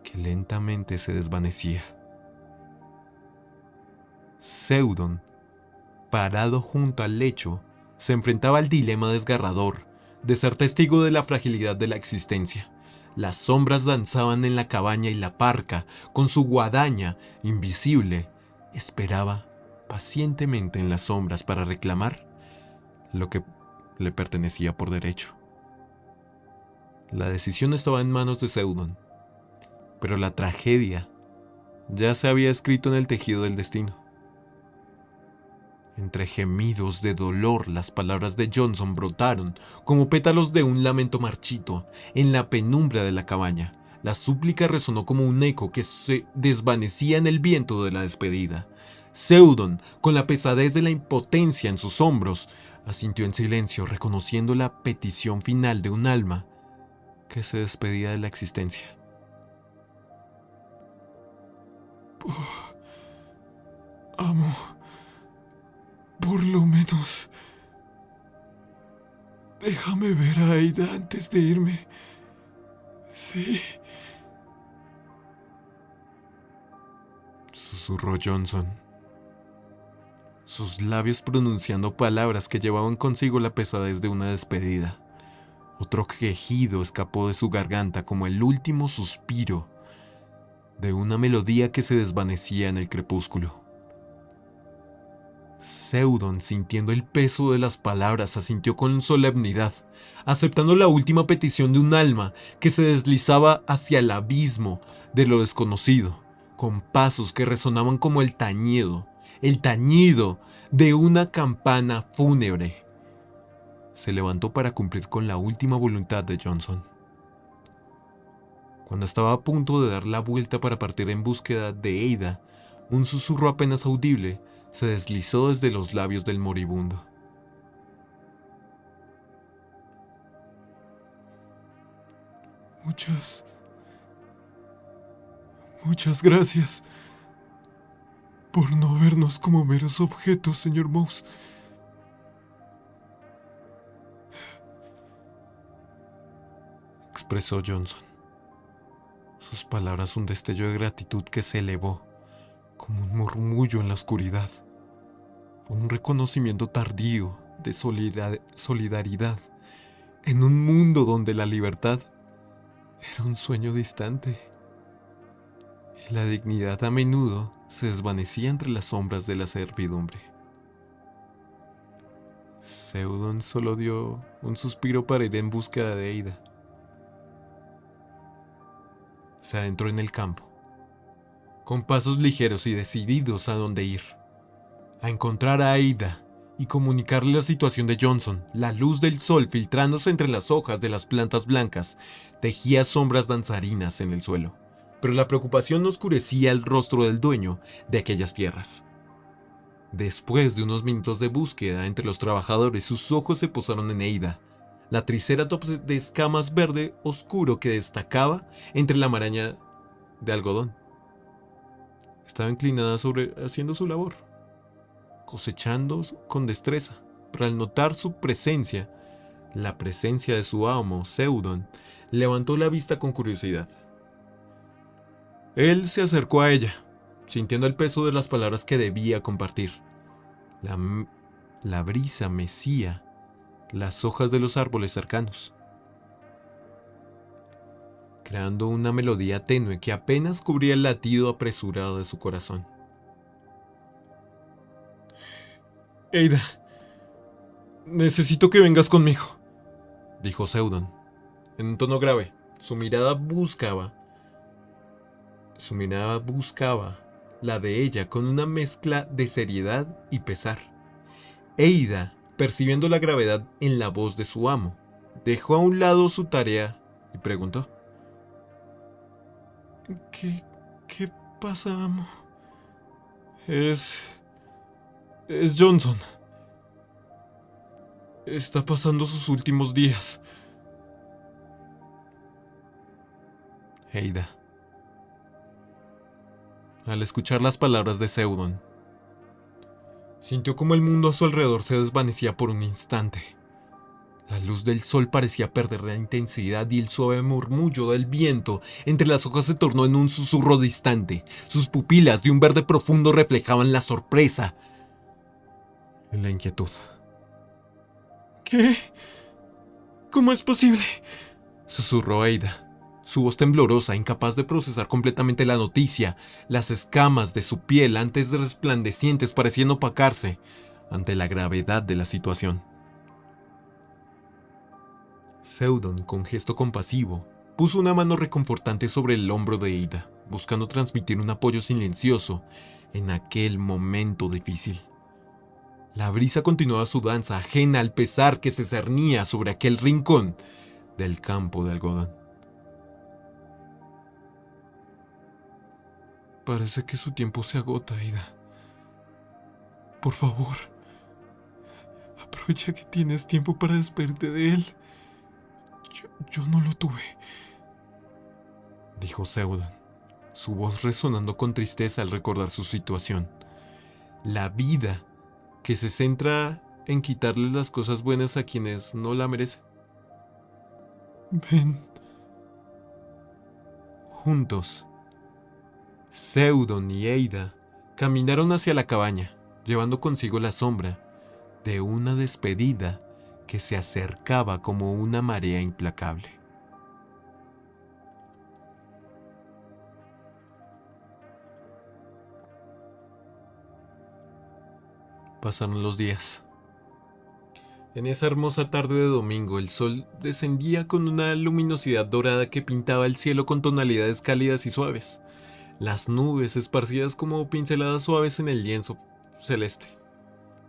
que lentamente se desvanecía. Seudon, parado junto al lecho, se enfrentaba al dilema desgarrador de ser testigo de la fragilidad de la existencia. Las sombras danzaban en la cabaña y la parca, con su guadaña invisible, esperaba pacientemente en las sombras para reclamar lo que le pertenecía por derecho. La decisión estaba en manos de Seudon, pero la tragedia ya se había escrito en el tejido del destino. Entre gemidos de dolor, las palabras de Johnson brotaron como pétalos de un lamento marchito en la penumbra de la cabaña. La súplica resonó como un eco que se desvanecía en el viento de la despedida. Seudon, con la pesadez de la impotencia en sus hombros, asintió en silencio, reconociendo la petición final de un alma que se despedía de la existencia. Amo. Por lo menos, déjame ver a Aida antes de irme. Sí, Susurró Johnson, sus labios pronunciando palabras que llevaban consigo la pesadez de una despedida. Otro quejido escapó de su garganta como el último suspiro de una melodía que se desvanecía en el crepúsculo. Seudon, sintiendo el peso de las palabras, asintió con solemnidad, aceptando la última petición de un alma que se deslizaba hacia el abismo de lo desconocido, con pasos que resonaban como el tañido de una campana fúnebre. Se levantó para cumplir con la última voluntad de Johnson. Cuando estaba a punto de dar la vuelta para partir en búsqueda de Aida, un susurro apenas audible se deslizó desde los labios del moribundo. muchas gracias por no vernos como meros objetos, señor Mouse. Expresó Johnson. Sus palabras un destello de gratitud que se elevó como un murmullo en la oscuridad. Fue un reconocimiento tardío de solidaridad en un mundo donde la libertad era un sueño distante y la dignidad a menudo se desvanecía entre las sombras de la servidumbre. Seudon solo dio un suspiro para ir en búsqueda de Aida. Se adentró en el campo, con pasos ligeros y decididos a dónde ir. A encontrar a Aida y comunicarle la situación de Johnson. La luz del sol filtrándose entre las hojas de las plantas blancas tejía sombras danzarinas en el suelo, pero la preocupación oscurecía el rostro del dueño de aquellas tierras. Después de unos minutos de búsqueda entre los trabajadores, sus ojos se posaron en Aida, la triceratops de escamas verde oscuro que destacaba entre la maraña de algodón. Estaba inclinada haciendo su labor, cosechando con destreza, pero al notar su presencia, la presencia de su amo, Seudon, levantó la vista con curiosidad. Él se acercó a ella, sintiendo el peso de las palabras que debía compartir. La brisa mecía las hojas de los árboles cercanos, creando una melodía tenue que apenas cubría el latido apresurado de su corazón. Aida, necesito que vengas conmigo, dijo Seudon, en un tono grave. Su mirada buscaba la de ella con una mezcla de seriedad y pesar. Aida, percibiendo la gravedad en la voz de su amo, dejó a un lado su tarea y preguntó: ¿Qué pasa, amo? Es Johnson. Está pasando sus últimos días. Aida, al escuchar las palabras de Seudon, Sintió como el mundo a su alrededor se desvanecía por un instante. La luz del sol parecía perder la intensidad y el suave murmullo del viento entre las hojas se tornó en un susurro distante. Sus pupilas de un verde profundo reflejaban la sorpresa y la inquietud. ¿Qué? ¿Cómo es posible? Susurró Ada, su voz temblorosa, incapaz de procesar completamente la noticia. Las escamas de su piel, antes resplandecientes, parecían opacarse ante la gravedad de la situación. Seudon, con gesto compasivo, puso una mano reconfortante sobre el hombro de Ada, buscando transmitir un apoyo silencioso en aquel momento difícil. La brisa continuaba su danza, ajena al pesar que se cernía sobre aquel rincón del campo de algodón. Parece que su tiempo se agota, Ada. Por favor, aprovecha que tienes tiempo para despedirte de él. Yo no lo tuve, dijo Seudon, su voz resonando con tristeza al recordar su situación. La vida que se centra en quitarle las cosas buenas a quienes no la merecen. Ven. Juntos, Seudon y Ada caminaron hacia la cabaña, llevando consigo la sombra de una despedida que se acercaba como una marea implacable. Pasaron los días. En esa hermosa tarde de domingo, el sol descendía con una luminosidad dorada que pintaba el cielo con tonalidades cálidas y suaves. Las nubes, esparcidas como pinceladas suaves en el lienzo celeste,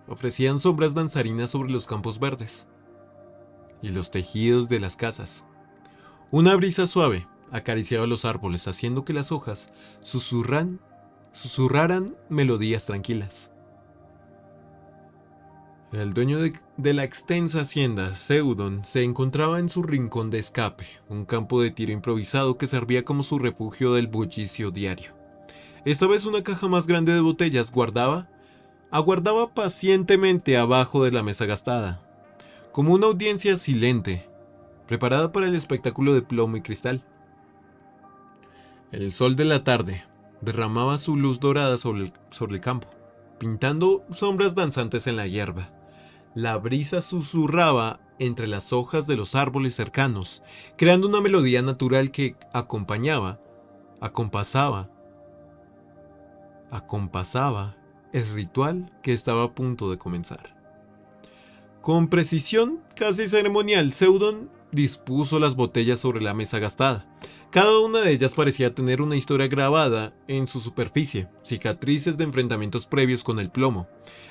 ofrecían sombras danzarinas sobre los campos verdes y los tejidos de las casas. Una brisa suave acariciaba los árboles, haciendo que las hojas susurraran melodías tranquilas. El dueño de la extensa hacienda, Seudon, se encontraba en su rincón de escape, un campo de tiro improvisado que servía como su refugio del bullicio diario. Esta vez una caja más grande de botellas aguardaba pacientemente abajo de la mesa gastada, como una audiencia silente, preparada para el espectáculo de plomo y cristal. El sol de la tarde derramaba su luz dorada sobre el campo, pintando sombras danzantes en la hierba. La brisa susurraba entre las hojas de los árboles cercanos, creando una melodía natural que acompasaba el ritual que estaba a punto de comenzar. Con precisión casi ceremonial, Seudon dispuso las botellas sobre la mesa gastada. Cada una de ellas parecía tener una historia grabada en su superficie, cicatrices de enfrentamientos previos con el plomo.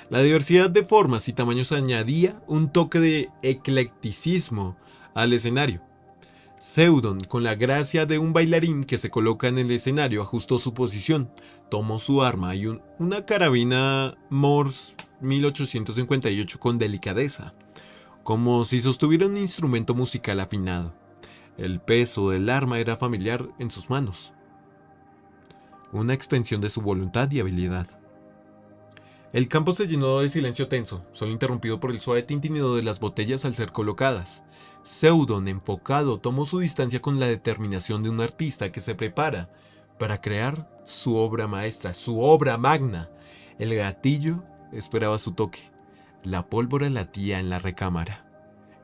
La diversidad de formas y tamaños añadía un toque de eclecticismo al escenario. Seudon, con la gracia de un bailarín que se coloca en el escenario, ajustó su posición, tomó su arma y una carabina Morse 1858 con delicadeza, como si sostuviera un instrumento musical afinado. El peso del arma era familiar en sus manos, una extensión de su voluntad y habilidad. El campo se llenó de silencio tenso, solo interrumpido por el suave tintineo de las botellas al ser colocadas. Seudon, enfocado, tomó su distancia con la determinación de un artista que se prepara para crear su obra maestra, su obra magna. El gatillo esperaba su toque. La pólvora latía en la recámara,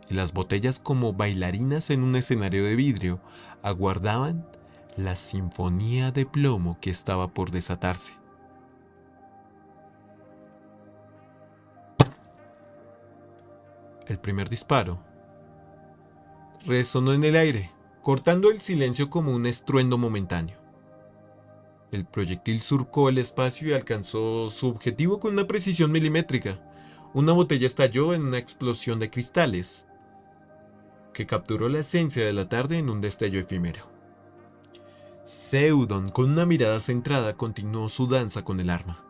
y las botellas, como bailarinas en un escenario de vidrio, aguardaban la sinfonía de plomo que estaba por desatarse. El primer disparo resonó en el aire, cortando el silencio como un estruendo momentáneo. El proyectil surcó el espacio y alcanzó su objetivo con una precisión milimétrica. Una botella estalló en una explosión de cristales que capturó la esencia de la tarde en un destello efímero. Seudon, con una mirada centrada, continuó su danza con el arma.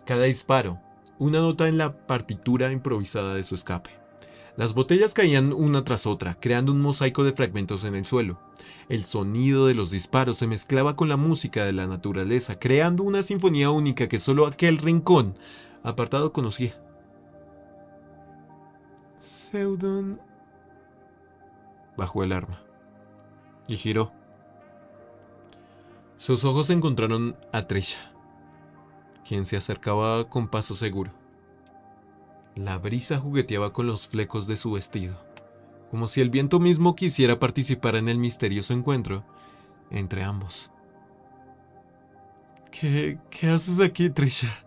Cada disparo, una nota en la partitura improvisada de su escape. Las botellas caían una tras otra, creando un mosaico de fragmentos en el suelo. El sonido de los disparos se mezclaba con la música de la naturaleza, creando una sinfonía única que solo aquel rincón apartado conocía. Seudon... Bajó el arma y giró. Sus ojos encontraron a Trisha, quien se acercaba con paso seguro. La brisa jugueteaba con los flecos de su vestido, como si el viento mismo quisiera participar en el misterioso encuentro entre ambos. ¿Qué haces aquí, Trisha?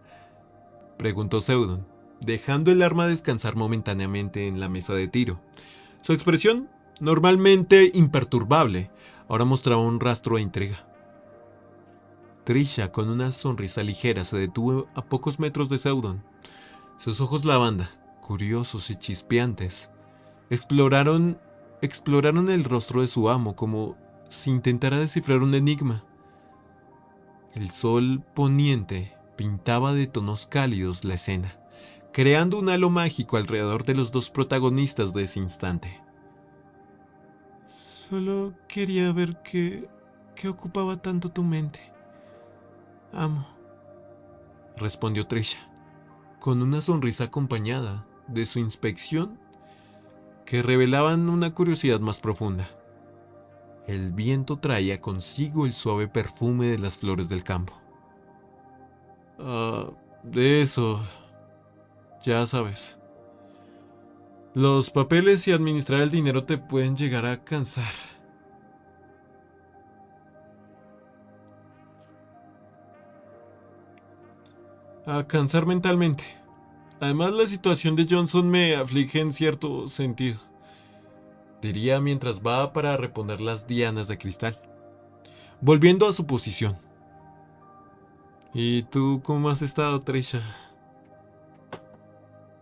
Preguntó Seudon, dejando el arma descansar momentáneamente en la mesa de tiro. Su expresión, normalmente imperturbable, ahora mostraba un rastro de intriga. Trisha, con una sonrisa ligera, se detuvo a pocos metros de Seudon. Sus ojos lavanda, curiosos y chispeantes, exploraron el rostro de su amo como si intentara descifrar un enigma. El sol poniente pintaba de tonos cálidos la escena, creando un halo mágico alrededor de los dos protagonistas de ese instante. Solo quería ver qué ocupaba tanto tu mente, amo, respondió Trisha, con una sonrisa acompañada de su inspección que revelaban una curiosidad más profunda. El viento traía consigo el suave perfume de las flores del campo. De eso, ya sabes. Los papeles y administrar el dinero te pueden llegar a cansar. A cansar mentalmente. Además, la situación de Johnson me aflige en cierto sentido, diría mientras va para reponer las dianas de cristal, volviendo a su posición. ¿Y tú cómo has estado, Trisha?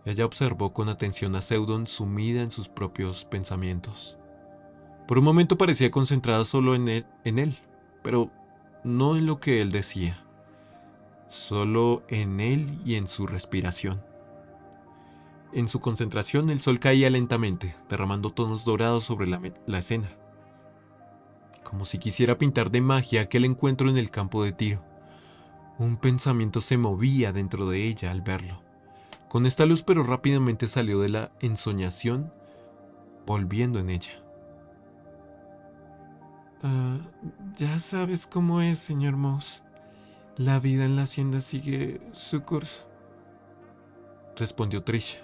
Ella observó con atención a Seudon sumida en sus propios pensamientos. Por un momento parecía concentrada solo en él, pero no en lo que él decía, solo en él y en su respiración. En su concentración el sol caía lentamente, derramando tonos dorados sobre la escena, como si quisiera pintar de magia aquel encuentro en el campo de tiro. Un pensamiento se movía dentro de ella al verlo, con esta luz, pero rápidamente salió de la ensoñación, volviendo en ella. Ya sabes cómo es, señor Mouse. La vida en la hacienda sigue su curso, respondió Trisha,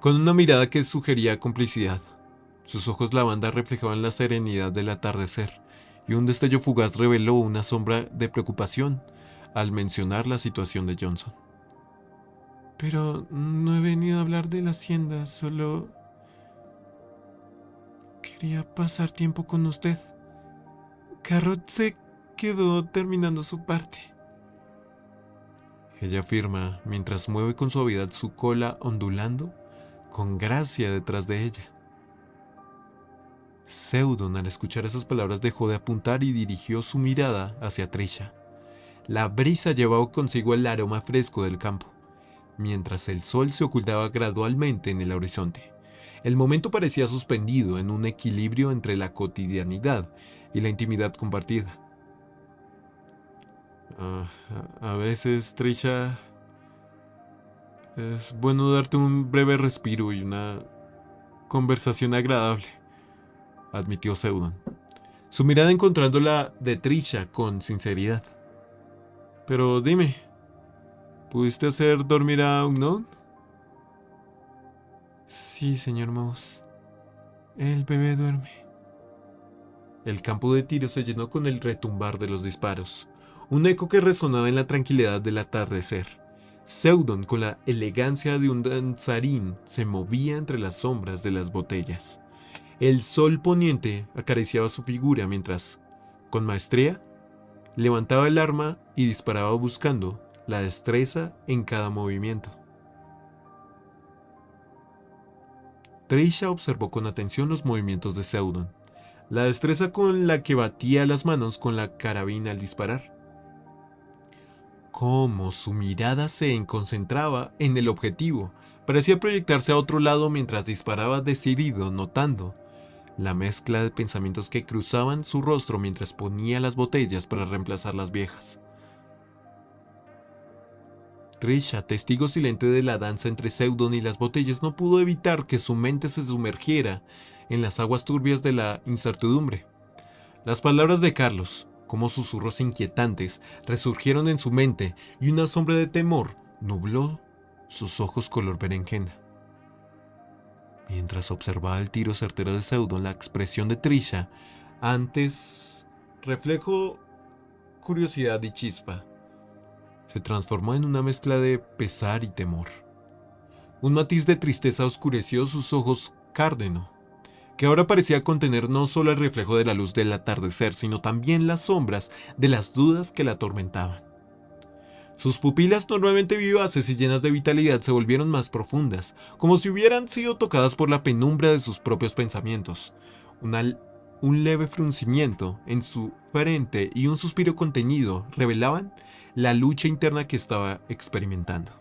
con una mirada que sugería complicidad. Sus ojos lavanda reflejaban la serenidad del atardecer, y un destello fugaz reveló una sombra de preocupación al mencionar la situación de Johnson. Pero no he venido a hablar de la hacienda, solo quería pasar tiempo con usted. Carrot se quedó terminando su parte. Ella afirma mientras mueve con suavidad su cola ondulando con gracia detrás de ella. Seudon, al escuchar esas palabras, dejó de apuntar y dirigió su mirada hacia Trisha. La brisa llevaba consigo el aroma fresco del campo, mientras el sol se ocultaba gradualmente en el horizonte. El momento parecía suspendido en un equilibrio entre la cotidianidad y la intimidad compartida. A veces, Trisha, es bueno darte un breve respiro y una conversación agradable, admitió Seudon, su mirada encontrando la de Trisha con sinceridad. Pero dime, ¿pudiste hacer dormir a Unknown? Sí, señor Mouse. El bebé duerme. El campo de tiro se llenó con el retumbar de los disparos, un eco que resonaba en la tranquilidad del atardecer. Seudon, con la elegancia de un danzarín, se movía entre las sombras de las botellas. El sol poniente acariciaba su figura mientras, con maestría, levantaba el arma y disparaba buscando la destreza en cada movimiento. Trisha observó con atención los movimientos de Seudon, la destreza con la que batía las manos con la carabina al disparar. Cómo su mirada se concentraba en el objetivo, parecía proyectarse a otro lado mientras disparaba decidido, notando la mezcla de pensamientos que cruzaban su rostro mientras ponía las botellas para reemplazar las viejas. Trisha, testigo silente de la danza entre Seudon y las botellas, no pudo evitar que su mente se sumergiera en las aguas turbias de la incertidumbre. Las palabras de Carlos, como susurros inquietantes, resurgieron en su mente y una sombra de temor nubló sus ojos color berenjena. Mientras observaba el tiro certero de Seudon, la expresión de Trisha, antes reflejo, curiosidad y chispa, se transformó en una mezcla de pesar y temor. Un matiz de tristeza oscureció sus ojos cárdeno, que ahora parecía contener no solo el reflejo de la luz del atardecer, sino también las sombras de las dudas que la atormentaban. Sus pupilas, normalmente vivaces y llenas de vitalidad, se volvieron más profundas, como si hubieran sido tocadas por la penumbra de sus propios pensamientos. Un leve fruncimiento en su frente y un suspiro contenido revelaban la lucha interna que estaba experimentando.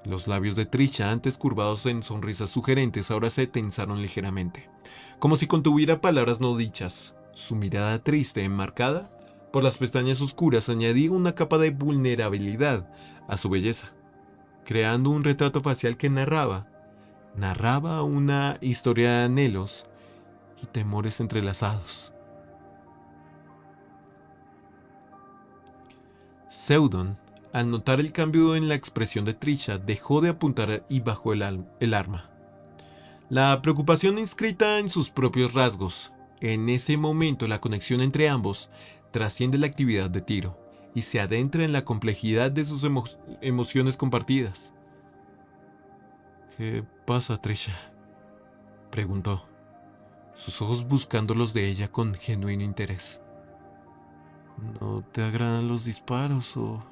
Los labios de Trisha, antes curvados en sonrisas sugerentes, ahora se tensaron ligeramente, como si contuviera palabras no dichas. Su mirada triste, enmarcada por las pestañas oscuras, añadía una capa de vulnerabilidad a su belleza, creando un retrato facial que narraba una historia de anhelos y temores entrelazados. Seudon, al notar el cambio en la expresión de Trisha, dejó de apuntar y bajó el arma. La preocupación inscrita en sus propios rasgos. En ese momento, la conexión entre ambos trasciende la actividad de tiro y se adentra en la complejidad de sus emociones compartidas. ¿Qué pasa, Trisha?, preguntó, sus ojos buscando los de ella con genuino interés. ¿No te agradan los disparos o...?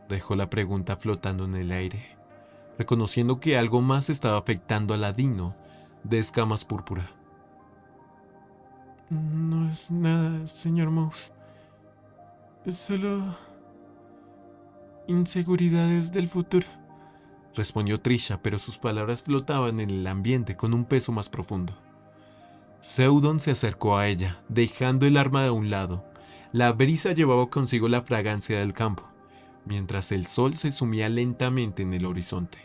Dejó la pregunta flotando en el aire, reconociendo que algo más estaba afectando al ladino de escamas púrpura. No es nada, señor Mouse. Es solo inseguridades del futuro, respondió Trisha, pero sus palabras flotaban en el ambiente con un peso más profundo. Seudon se acercó a ella, dejando el arma de un lado. La brisa llevaba consigo la fragancia del campo, mientras el sol se sumía lentamente en el horizonte.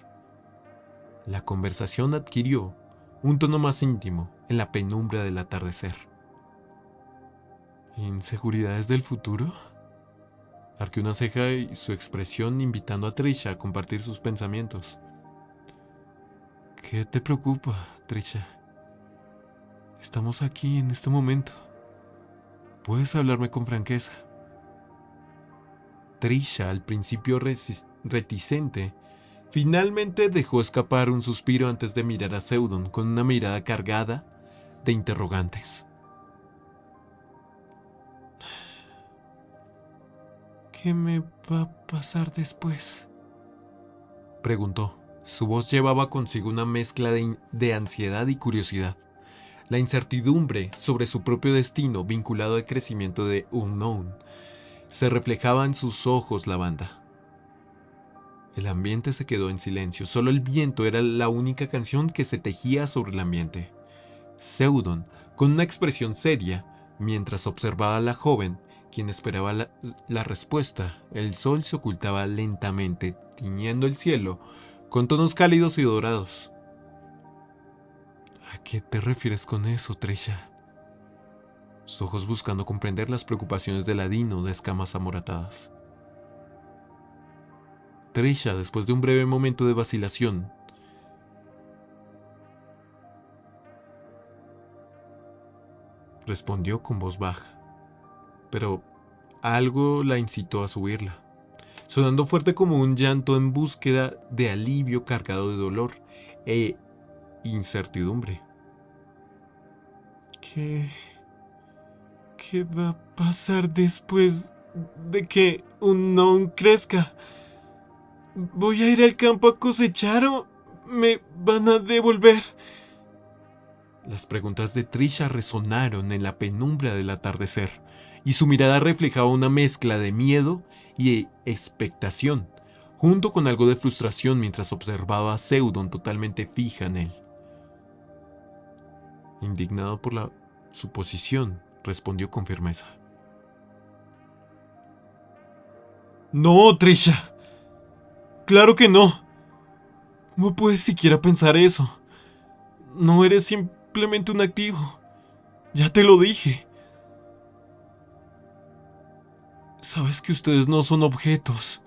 La conversación adquirió un tono más íntimo en la penumbra del atardecer. ¿Inseguridades del futuro? Arqueó una ceja y su expresión invitando a Trisha a compartir sus pensamientos. ¿Qué te preocupa, Trisha? Estamos aquí en este momento. Puedes hablarme con franqueza. Trisha, al principio reticente, finalmente dejó escapar un suspiro antes de mirar a Seudon con una mirada cargada de interrogantes. ¿Qué me va a pasar después?, preguntó. Su voz llevaba consigo una mezcla de ansiedad y curiosidad. La incertidumbre sobre su propio destino, vinculado al crecimiento de Unknown, se reflejaba en sus ojos lavanda. El ambiente se quedó en silencio, solo el viento era la única canción que se tejía sobre el ambiente. Seudon, con una expresión seria, mientras observaba a la joven, quien esperaba la respuesta. El sol se ocultaba lentamente, tiñendo el cielo con tonos cálidos y dorados. ¿A qué te refieres con eso, Trisha?, sus ojos buscando comprender las preocupaciones del ladino de escamas amoratadas. Trisha, después de un breve momento de vacilación, respondió con voz baja, pero algo la incitó a subirla, sonando fuerte como un llanto en búsqueda de alivio cargado de dolor e incertidumbre. ¿Qué va a pasar después de que Unknown crezca? ¿Voy a ir al campo a cosechar o me van a devolver? Las preguntas de Trisha resonaron en la penumbra del atardecer, y su mirada reflejaba una mezcla de miedo y expectación, junto con algo de frustración mientras observaba a Seudon totalmente fija en él. Indignado por la suposición, respondió con firmeza. No, Trisha. Claro que no. ¿Cómo puedes siquiera pensar eso? No eres simplemente un activo. Ya te lo dije. Sabes que ustedes no son objetos.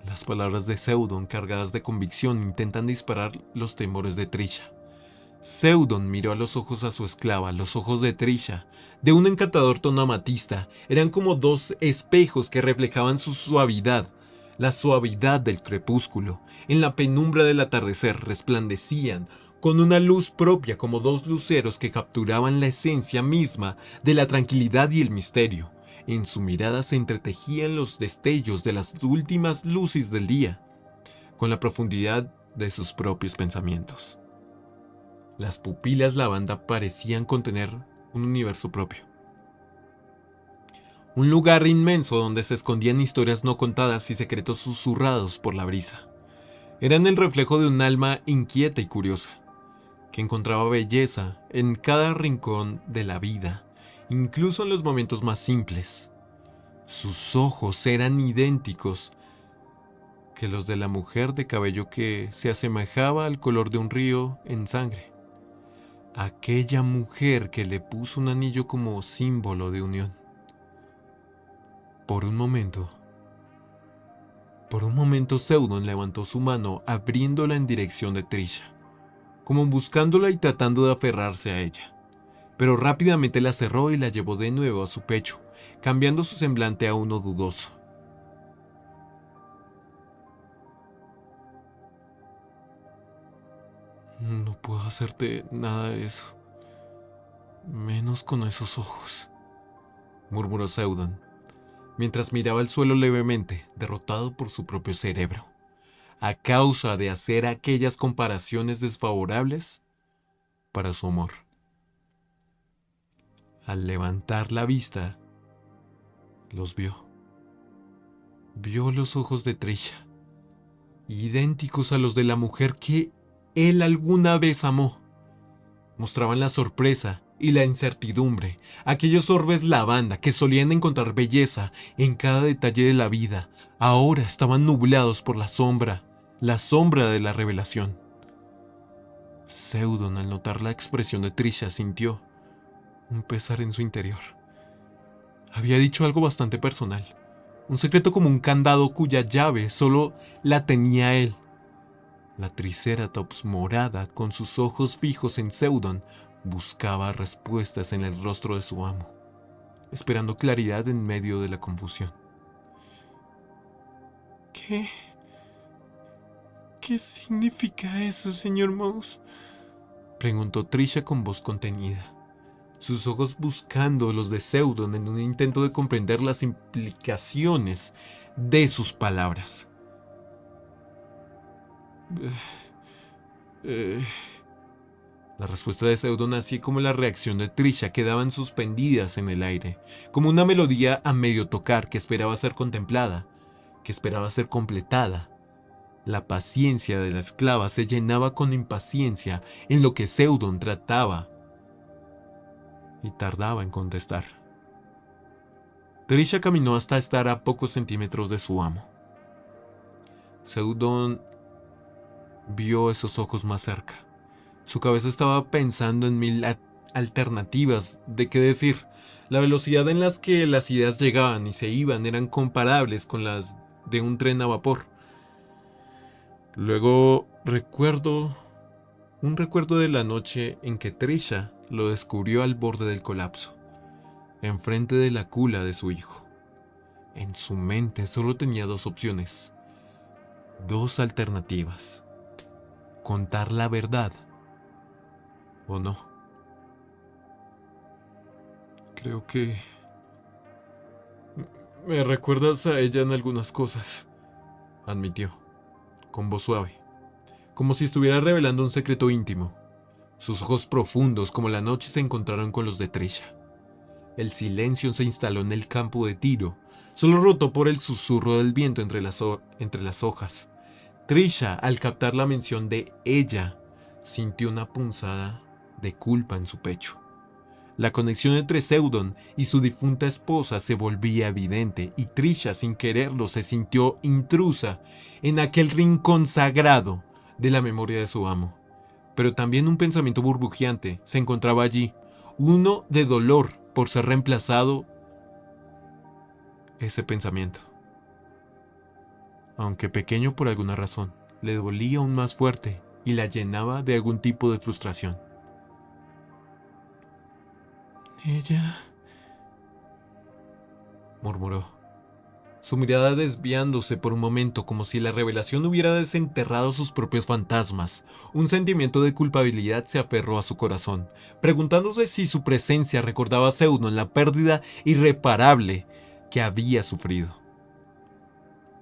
Las palabras de Seudon, cargadas de convicción, intentan disparar los temores de Trisha. Seudon miró a los ojos a su esclava, los ojos de Trisha, de un encantador tono amatista, eran como dos espejos que reflejaban su suavidad, la suavidad del crepúsculo. En la penumbra del atardecer resplandecían con una luz propia como dos luceros que capturaban la esencia misma de la tranquilidad y el misterio. En su mirada se entretejían los destellos de las últimas luces del día, con la profundidad de sus propios pensamientos. Las pupilas lavanda parecían contener un universo propio. Un lugar inmenso donde se escondían historias no contadas y secretos susurrados por la brisa. Eran el reflejo de un alma inquieta y curiosa, que encontraba belleza en cada rincón de la vida, incluso en los momentos más simples. Sus ojos eran idénticos que los de la mujer de cabello que se asemejaba al color de un río en sangre. Aquella mujer que le puso un anillo como símbolo de unión. Por un momento Seudon levantó su mano abriéndola en dirección de Trisha, como buscándola y tratando de aferrarse a ella. Pero rápidamente la cerró y la llevó de nuevo a su pecho, cambiando su semblante a uno dudoso. No puedo hacerte nada de eso. Menos con esos ojos, murmuró Seudon, mientras miraba el suelo levemente, derrotado por su propio cerebro, a causa de hacer aquellas comparaciones desfavorables para su amor. Al levantar la vista, los vio. Vio los ojos de Trisha, idénticos a los de la mujer que él alguna vez amó. Mostraban la sorpresa y la incertidumbre, aquellos orbes lavanda que solían encontrar belleza en cada detalle de la vida, ahora estaban nublados por la sombra de la revelación. Seudon, al notar la expresión de Trisha, sintió un pesar en su interior. Había dicho algo bastante personal, un secreto como un candado cuya llave solo la tenía él. La Triceratops morada, con sus ojos fijos en Seudon, buscaba respuestas en el rostro de su amo, esperando claridad en medio de la confusión. ¿Qué significa eso, señor Mouse? Preguntó Trisha con voz contenida, sus ojos buscando los de Seudon en un intento de comprender las implicaciones de sus palabras. La respuesta de Seudon, así como la reacción de Trisha, quedaban suspendidas en el aire, como una melodía a medio tocar que esperaba ser contemplada, que esperaba ser completada. La paciencia de la esclava se llenaba con impaciencia en lo que Seudon trataba y tardaba en contestar. Trisha caminó hasta estar a pocos centímetros de su amo. Seudon vio esos ojos más cerca. Su cabeza estaba pensando en mil alternativas de qué decir. La velocidad en las que las ideas llegaban y se iban eran comparables con las de un tren a vapor. Luego un recuerdo de la noche en que Trisha lo descubrió al borde del colapso, enfrente de la cula de su hijo. En su mente solo tenía dos opciones, dos alternativas: contar la verdad o no. Creo que me recuerdas a ella en algunas cosas, admitió, con voz suave, como si estuviera revelando un secreto íntimo. Sus ojos profundos como la noche se encontraron con los de Trisha. El silencio se instaló en el campo de tiro, solo roto por el susurro del viento entre las hojas. Trisha, al captar la mención de ella, sintió una punzada de culpa en su pecho. La conexión entre Seudon y su difunta esposa se volvía evidente y Trisha sin quererlo se sintió intrusa en aquel rincón sagrado de la memoria de su amo. Pero también un pensamiento burbujeante se encontraba allí, uno de dolor por ser reemplazado. Ese pensamiento, aunque pequeño por alguna razón, le dolía aún más fuerte y la llenaba de algún tipo de frustración. Ella... murmuró, su mirada desviándose por un momento como si la revelación hubiera desenterrado sus propios fantasmas. Un sentimiento de culpabilidad se aferró a su corazón, preguntándose si su presencia recordaba a Seudon la pérdida irreparable que había sufrido.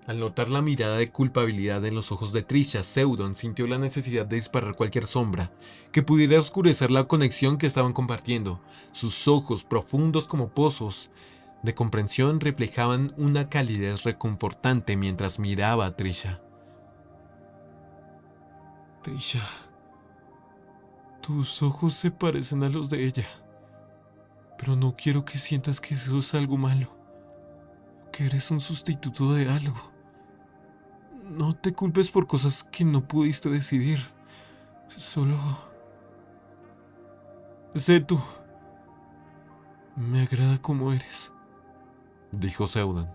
Al notar la mirada de culpabilidad en los ojos de Trisha, Seudon sintió la necesidad de disparar cualquier sombra que pudiera oscurecer la conexión que estaban compartiendo. Sus ojos, profundos como pozos de comprensión, reflejaban una calidez reconfortante mientras miraba a Trisha. Trisha, tus ojos se parecen a los de ella, pero no quiero que sientas que eso es algo malo, que eres un sustituto de algo. No te culpes por cosas que no pudiste decidir. Solo... sé tú. Me agrada como eres, dijo Seudon.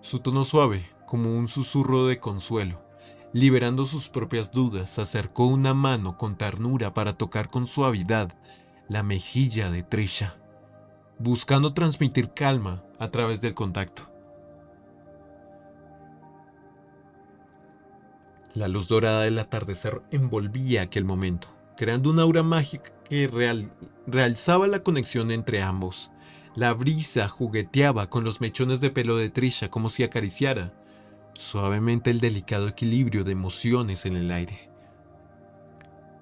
Su tono suave, como un susurro de consuelo, liberando sus propias dudas, acercó una mano con ternura para tocar con suavidad la mejilla de Trisha, buscando transmitir calma a través del contacto. La luz dorada del atardecer envolvía aquel momento, creando una aura mágica que realzaba la conexión entre ambos. La brisa jugueteaba con los mechones de pelo de Trisha como si acariciara suavemente el delicado equilibrio de emociones en el aire.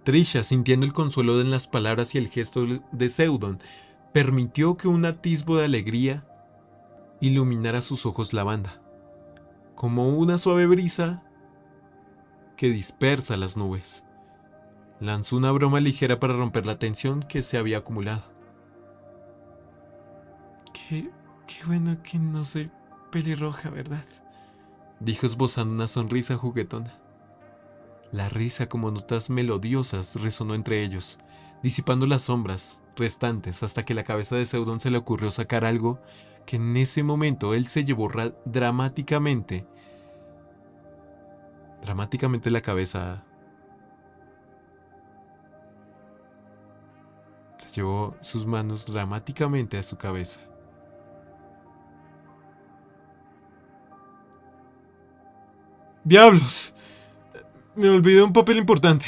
Trisha, sintiendo el consuelo en las palabras y el gesto de Seudon, permitió que un atisbo de alegría iluminara sus ojos lavanda, como una suave brisa que dispersa las nubes. Lanzó una broma ligera para romper la tensión que se había acumulado. Qué bueno que no soy pelirroja, ¿verdad? Dijo esbozando una sonrisa juguetona. La risa como notas melodiosas resonó entre ellos, disipando las sombras restantes hasta que la cabeza de Seudon se le ocurrió sacar algo que en ese momento él se llevó dramáticamente la cabeza. Se llevó sus manos dramáticamente a su cabeza. ¡Diablos! Me olvidé un papel importante.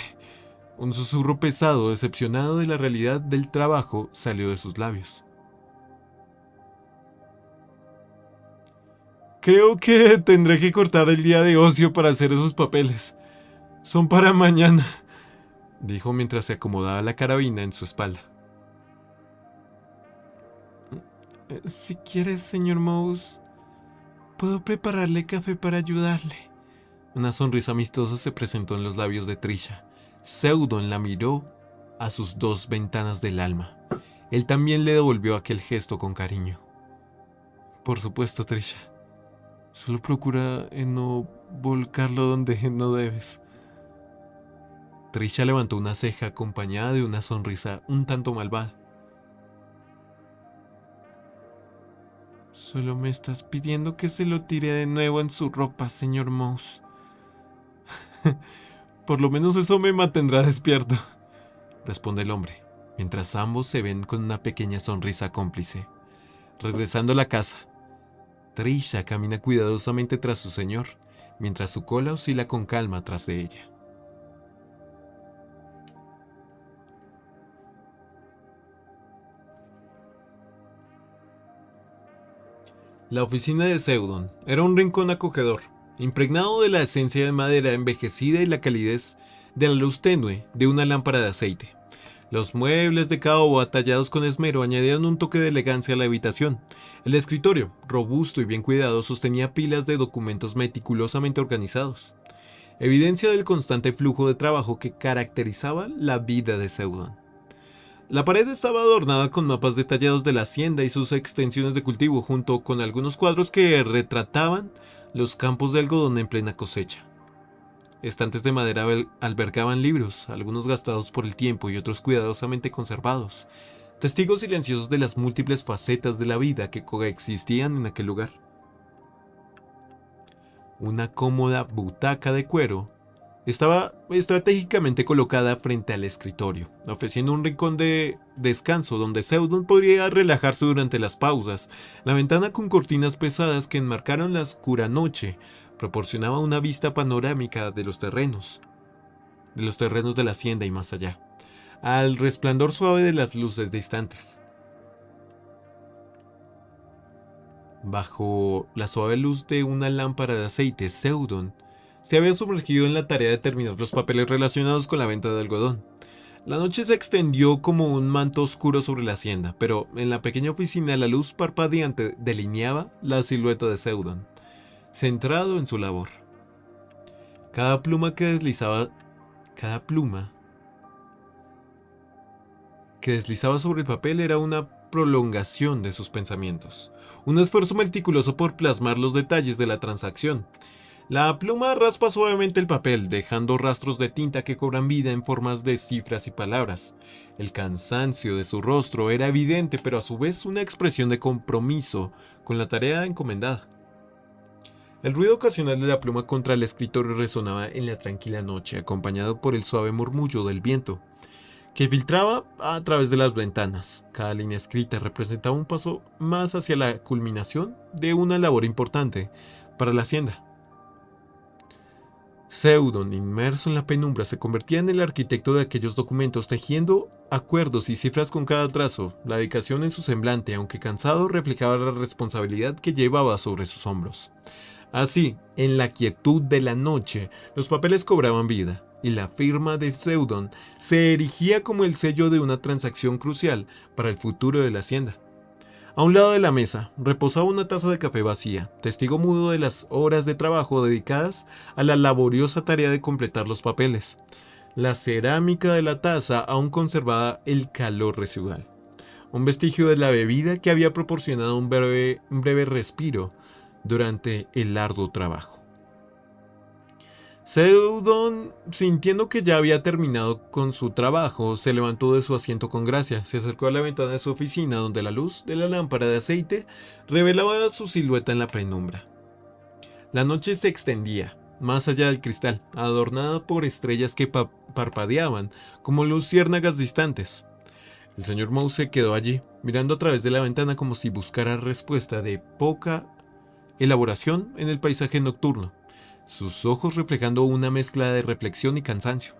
Un susurro pesado, decepcionado de la realidad del trabajo, salió de sus labios. Creo que tendré que cortar el día de ocio para hacer esos papeles. Son para mañana, dijo mientras se acomodaba la carabina en su espalda. Si quieres, señor Mouse, puedo prepararle café para ayudarle. Una sonrisa amistosa se presentó en los labios de Trisha. Seudon la miró a sus dos ventanas del alma. Él también le devolvió aquel gesto con cariño. Por supuesto, Trisha. Solo procura no volcarlo donde no debes. Trisha levantó una ceja acompañada de una sonrisa un tanto malvada. Solo me estás pidiendo que se lo tire de nuevo en su ropa, señor Mouse. Por lo menos eso me mantendrá despierto, responde el hombre, mientras ambos se ven con una pequeña sonrisa cómplice. Regresando a la casa, Trisha camina cuidadosamente tras su señor, mientras su cola oscila con calma tras de ella. La oficina de Seudon era un rincón acogedor, impregnado de la esencia de madera envejecida y la calidez de la luz tenue de una lámpara de aceite. Los muebles de caoba tallados con esmero añadían un toque de elegancia a la habitación. El escritorio, robusto y bien cuidado, sostenía pilas de documentos meticulosamente organizados, evidencia del constante flujo de trabajo que caracterizaba la vida de Seudon. La pared estaba adornada con mapas detallados de la hacienda y sus extensiones de cultivo, junto con algunos cuadros que retrataban los campos de algodón en plena cosecha. Estantes de madera albergaban libros, algunos gastados por el tiempo y otros cuidadosamente conservados, testigos silenciosos de las múltiples facetas de la vida que coexistían en aquel lugar. Una cómoda butaca de cuero estaba estratégicamente colocada frente al escritorio, ofreciendo un rincón de descanso donde Seudon podría relajarse durante las pausas. La ventana con cortinas pesadas que enmarcaron la oscura noche proporcionaba una vista panorámica de los terrenos de la hacienda y más allá, al resplandor suave de las luces distantes. Bajo la suave luz de una lámpara de aceite, Seudon se había sumergido en la tarea de terminar los papeles relacionados con la venta de algodón. La noche se extendió como un manto oscuro sobre la hacienda, pero en la pequeña oficina la luz parpadeante delineaba la silueta de Seudon, centrado en su labor. Cada pluma que deslizaba sobre el papel era una prolongación de sus pensamientos, un esfuerzo meticuloso por plasmar los detalles de la transacción. La pluma raspa suavemente el papel, dejando rastros de tinta que cobran vida en formas de cifras y palabras. El cansancio de su rostro era evidente, pero a su vez una expresión de compromiso con la tarea encomendada. El ruido ocasional de la pluma contra el escritorio resonaba en la tranquila noche, acompañado por el suave murmullo del viento, que filtraba a través de las ventanas. Cada línea escrita representaba un paso más hacia la culminación de una labor importante para la hacienda. Seudon, inmerso en la penumbra, se convertía en el arquitecto de aquellos documentos, tejiendo acuerdos y cifras con cada trazo. La dedicación en su semblante, aunque cansado, reflejaba la responsabilidad que llevaba sobre sus hombros. Así, en la quietud de la noche, los papeles cobraban vida, y la firma de Seudon se erigía como el sello de una transacción crucial para el futuro de la hacienda. A un lado de la mesa reposaba una taza de café vacía, testigo mudo de las horas de trabajo dedicadas a la laboriosa tarea de completar los papeles. La cerámica de la taza aún conservaba el calor residual, un vestigio de la bebida que había proporcionado un breve respiro durante el arduo trabajo. Seudon, sintiendo que ya había terminado con su trabajo, se levantó de su asiento con gracia, se acercó a la ventana de su oficina donde la luz de la lámpara de aceite revelaba su silueta en la penumbra. La noche se extendía, más allá del cristal, adornada por estrellas que parpadeaban como luciérnagas distantes. El señor Mouse se quedó allí, mirando a través de la ventana como si buscara respuesta de poca elaboración en el paisaje nocturno, sus ojos reflejando una mezcla de reflexión y cansancio.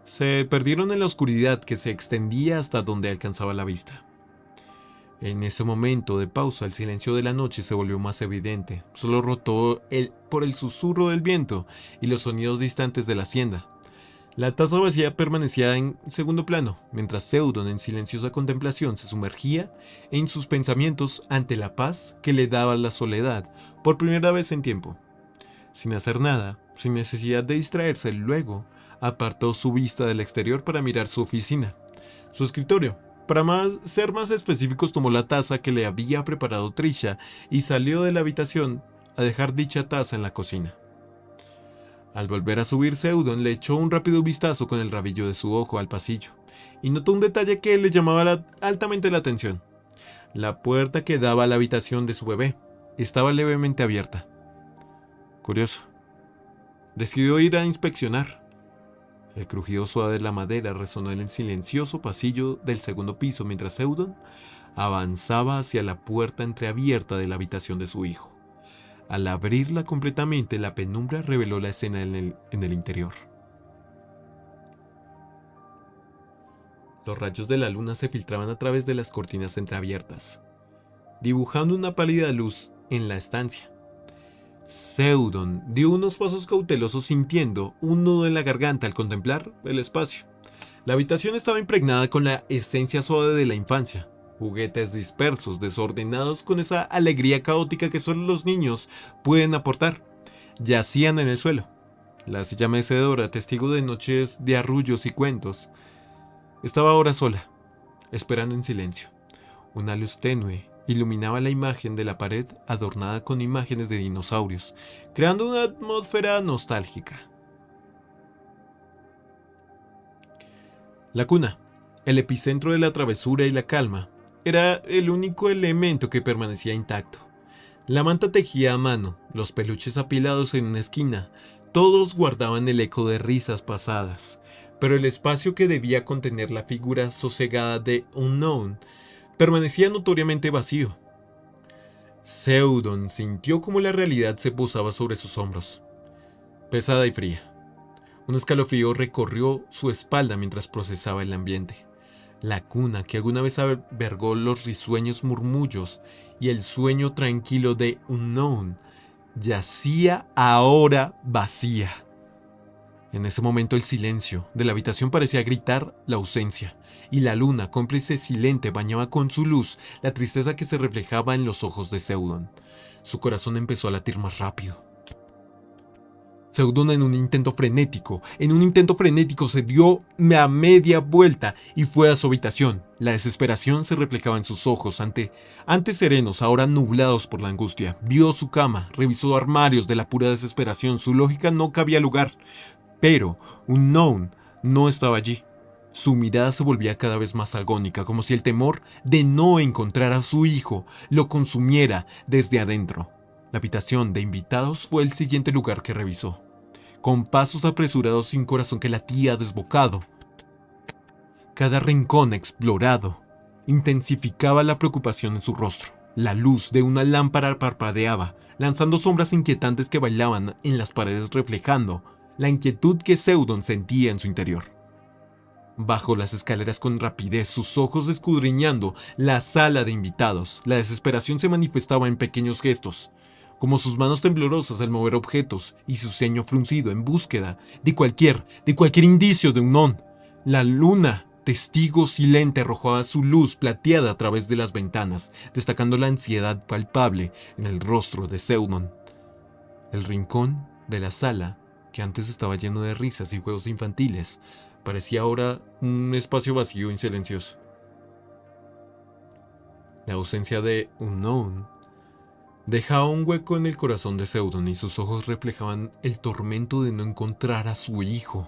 Se perdieron en la oscuridad que se extendía hasta donde alcanzaba la vista. En ese momento de pausa, el silencio de la noche se volvió más evidente, solo roto por el susurro del viento y los sonidos distantes de la hacienda. La taza vacía permanecía en segundo plano, mientras Seudon en silenciosa contemplación se sumergía en sus pensamientos ante la paz que le daba la soledad por primera vez en tiempo. Sin hacer nada, sin necesidad de distraerse, luego apartó su vista del exterior para mirar su oficina, su escritorio. Para ser más específicos, tomó la taza que le había preparado Trisha y salió de la habitación a dejar dicha taza en la cocina. Al volver a subir, Seudon le echó un rápido vistazo con el rabillo de su ojo al pasillo y notó un detalle que le llamaba altamente la atención. La puerta que daba a la habitación de su bebé estaba levemente abierta. Curioso. Decidió ir a inspeccionar. El crujido suave de la madera resonó en el silencioso pasillo del segundo piso mientras Seudon avanzaba hacia la puerta entreabierta de la habitación de su hijo. Al abrirla completamente, la penumbra reveló la escena en el interior. Los rayos de la luna se filtraban a través de las cortinas entreabiertas, dibujando una pálida luz en la estancia. Seudon dio unos pasos cautelosos sintiendo un nudo en la garganta al contemplar el espacio. La habitación estaba impregnada con la esencia suave de la infancia. Juguetes dispersos, desordenados con esa alegría caótica que solo los niños pueden aportar, yacían en el suelo. La silla mecedora, testigo de noches de arrullos y cuentos, estaba ahora sola. esperando en silencio. Una luz tenue iluminaba la imagen de la pared adornada con imágenes de dinosaurios, creando una atmósfera nostálgica. La cuna, el epicentro de la travesura y la calma, era el único elemento que permanecía intacto. La manta tejida a mano, los peluches apilados en una esquina, todos guardaban el eco de risas pasadas, pero el espacio que debía contener la figura sosegada de Unknown permanecía notoriamente vacío. Seudon sintió como la realidad se posaba sobre sus hombros, pesada y fría. Un escalofrío recorrió su espalda mientras procesaba el ambiente. La cuna que alguna vez albergó los risueños murmullos y el sueño tranquilo de Unknown yacía ahora vacía. En ese momento el silencio de la habitación parecía gritar la ausencia, y la luna, cómplice silente, bañaba con su luz la tristeza que se reflejaba en los ojos de Seudon. Su corazón empezó a latir más rápido. Seudon en un intento frenético se dio a media vuelta y fue a su habitación. La desesperación se reflejaba en sus ojos, antes serenos, ahora nublados por la angustia. Vio su cama, revisó armarios de la pura desesperación. Su lógica no cabía lugar. Pero Unknown no estaba allí. Su mirada se volvía cada vez más agónica, como si el temor de no encontrar a su hijo lo consumiera desde adentro. La habitación de invitados fue el siguiente lugar que revisó. Con pasos apresurados y un corazón que latía desbocado, cada rincón explorado intensificaba la preocupación en su rostro. La luz de una lámpara parpadeaba, lanzando sombras inquietantes que bailaban en las paredes, reflejando la inquietud que Seudon sentía en su interior. Bajó las escaleras con rapidez, sus ojos escudriñando la sala de invitados. La desesperación se manifestaba en pequeños gestos, como sus manos temblorosas al mover objetos y su ceño fruncido en búsqueda de cualquier indicio de Unknown. La luna, testigo silente, arrojaba su luz plateada a través de las ventanas, destacando la ansiedad palpable en el rostro de Seudon. El rincón de la sala, que antes estaba lleno de risas y juegos infantiles, parecía ahora un espacio vacío y silencioso. La ausencia de Unknown dejaba un hueco en el corazón de Seudon y sus ojos reflejaban el tormento de no encontrar a su hijo.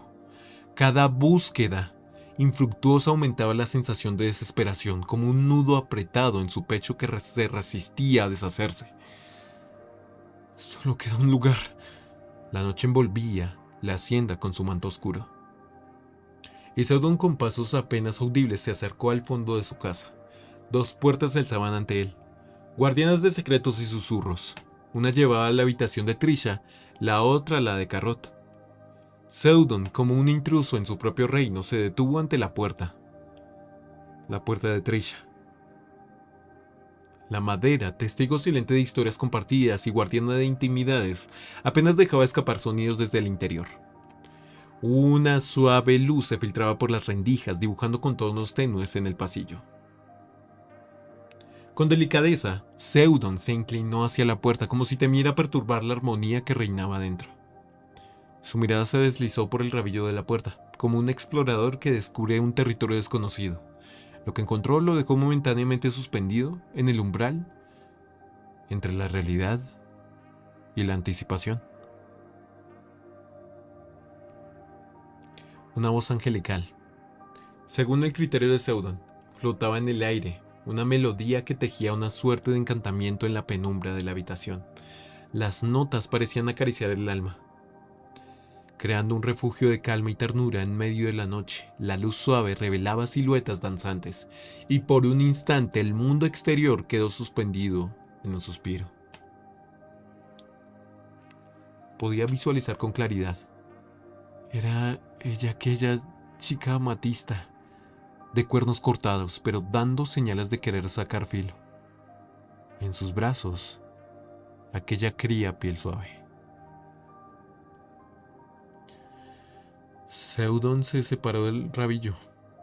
Cada búsqueda infructuosa aumentaba la sensación de desesperación, como un nudo apretado en su pecho que se resistía a deshacerse. Solo queda un lugar. La noche envolvía la hacienda con su manto oscuro. Y Seudon, con pasos apenas audibles, se acercó al fondo de su casa. Dos puertas se alzaban ante él, guardianas de secretos y susurros. Una llevaba a la habitación de Trisha, la otra a la de Carrot. Seudon, como un intruso en su propio reino, se detuvo ante la puerta de Trisha. La madera, testigo silente de historias compartidas y guardiana de intimidades, apenas dejaba escapar sonidos desde el interior. Una suave luz se filtraba por las rendijas, dibujando contornos tenues en el pasillo. Con delicadeza, Seudon se inclinó hacia la puerta como si temiera perturbar la armonía que reinaba dentro. Su mirada se deslizó por el rabillo de la puerta, como un explorador que descubre un territorio desconocido. Lo que encontró lo dejó momentáneamente suspendido en el umbral entre la realidad y la anticipación. Una voz angelical, según el criterio de Seudon, flotaba en el aire, una melodía que tejía una suerte de encantamiento en la penumbra de la habitación. Las notas parecían acariciar el alma, creando un refugio de calma y ternura en medio de la noche. La luz suave revelaba siluetas danzantes, y por un instante el mundo exterior quedó suspendido en un suspiro. Podía visualizar con claridad. Era ella, aquella chica amatista, de cuernos cortados, pero dando señales de querer sacar filo. En sus brazos, aquella cría piel suave. Seudon se separó del rabillo.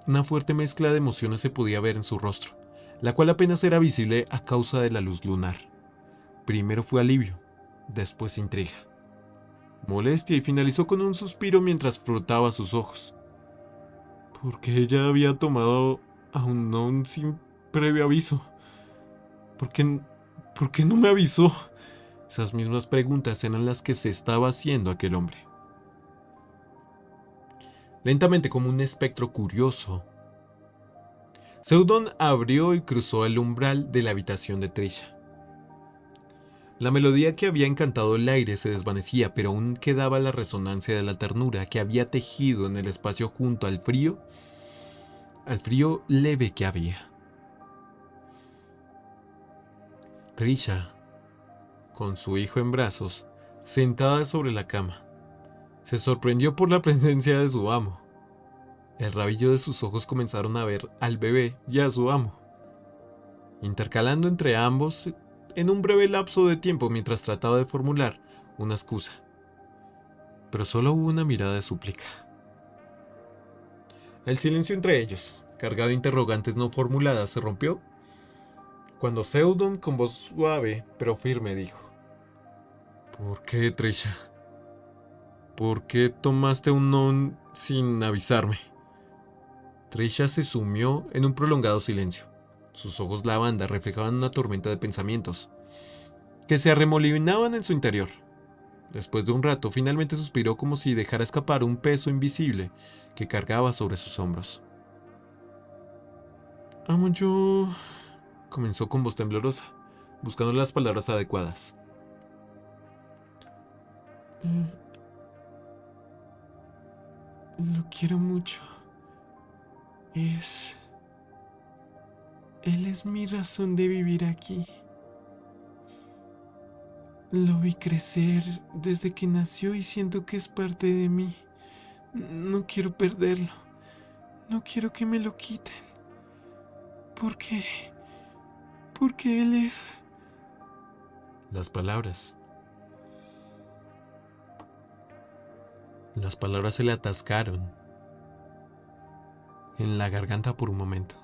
Una fuerte mezcla de emociones se podía ver en su rostro, la cual apenas era visible a causa de la luz lunar. Primero fue alivio, después intriga, molestia, y finalizó con un suspiro mientras frotaba sus ojos. ¿Por qué ella había tomado aún sin previo aviso. ¿Por qué no me avisó? Esas mismas preguntas eran las que se estaba haciendo aquel hombre. Lentamente, como un espectro curioso, Seudon abrió y cruzó el umbral de la habitación de Trisha. La melodía que había encantado el aire se desvanecía, pero aún quedaba la resonancia de la ternura que había tejido en el espacio junto al frío leve que había. Trisha, con su hijo en brazos, sentada sobre la cama, se sorprendió por la presencia de su amo. El rabillo de sus ojos comenzaron a ver al bebé y a su amo, intercalando entre ambos en un breve lapso de tiempo mientras trataba de formular una excusa. Pero solo hubo una mirada de súplica. El silencio entre ellos, cargado de interrogantes no formuladas, se rompió cuando Seudon, con voz suave pero firme, dijo: ¿Por qué, Trisha? ¿Por qué tomaste un non sin avisarme? Trisha se sumió en un prolongado silencio. Sus ojos lavanda reflejaban una tormenta de pensamientos que se arremolinaban en su interior. Después de un rato, finalmente suspiró como si dejara escapar un peso invisible que cargaba sobre sus hombros. Amo, yo... Comenzó con voz temblorosa, buscando las palabras adecuadas. Lo quiero mucho. Él es mi razón de vivir aquí. Lo vi crecer desde que nació y siento que es parte de mí. No quiero perderlo. No quiero que me lo quiten. ¿Por qué? Porque él es... Las palabras se le atascaron en la garganta por un momento.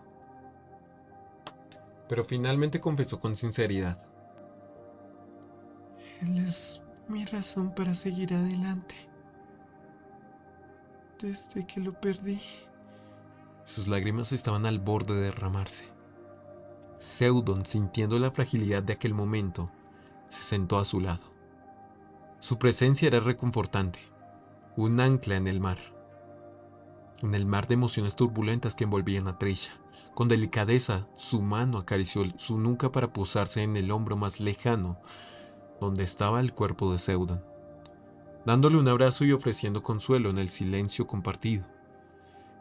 Pero finalmente confesó con sinceridad: Él es mi razón para seguir adelante. Desde que lo perdí. Sus lágrimas estaban al borde de derramarse. Seudon, sintiendo la fragilidad de aquel momento, se sentó a su lado. Su presencia era reconfortante, un ancla en el mar de emociones turbulentas que envolvían a Trisha. Con delicadeza, su mano acarició su nuca para posarse en el hombro más lejano, donde estaba el cuerpo de Seudon, dándole un abrazo y ofreciendo consuelo en el silencio compartido.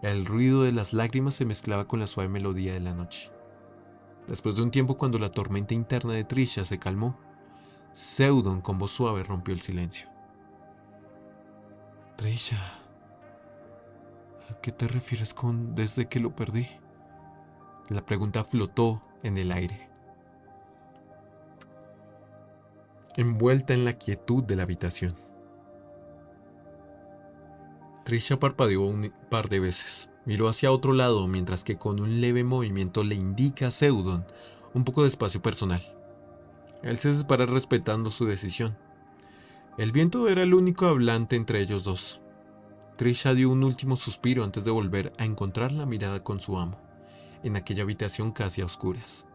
El ruido de las lágrimas se mezclaba con la suave melodía de la noche. Después de un tiempo, cuando la tormenta interna de Trisha se calmó, Seudon con voz suave rompió el silencio. Trisha, ¿a qué te refieres con desde que lo perdí? La pregunta flotó en el aire, envuelta en la quietud de la habitación. Trisha parpadeó un par de veces, miró hacia otro lado mientras que con un leve movimiento le indica a Seudon un poco de espacio personal. Él se separa respetando su decisión. El viento era el único hablante entre ellos dos. Trisha dio un último suspiro antes de volver a encontrar la mirada con su amo, en aquella habitación casi a oscuras.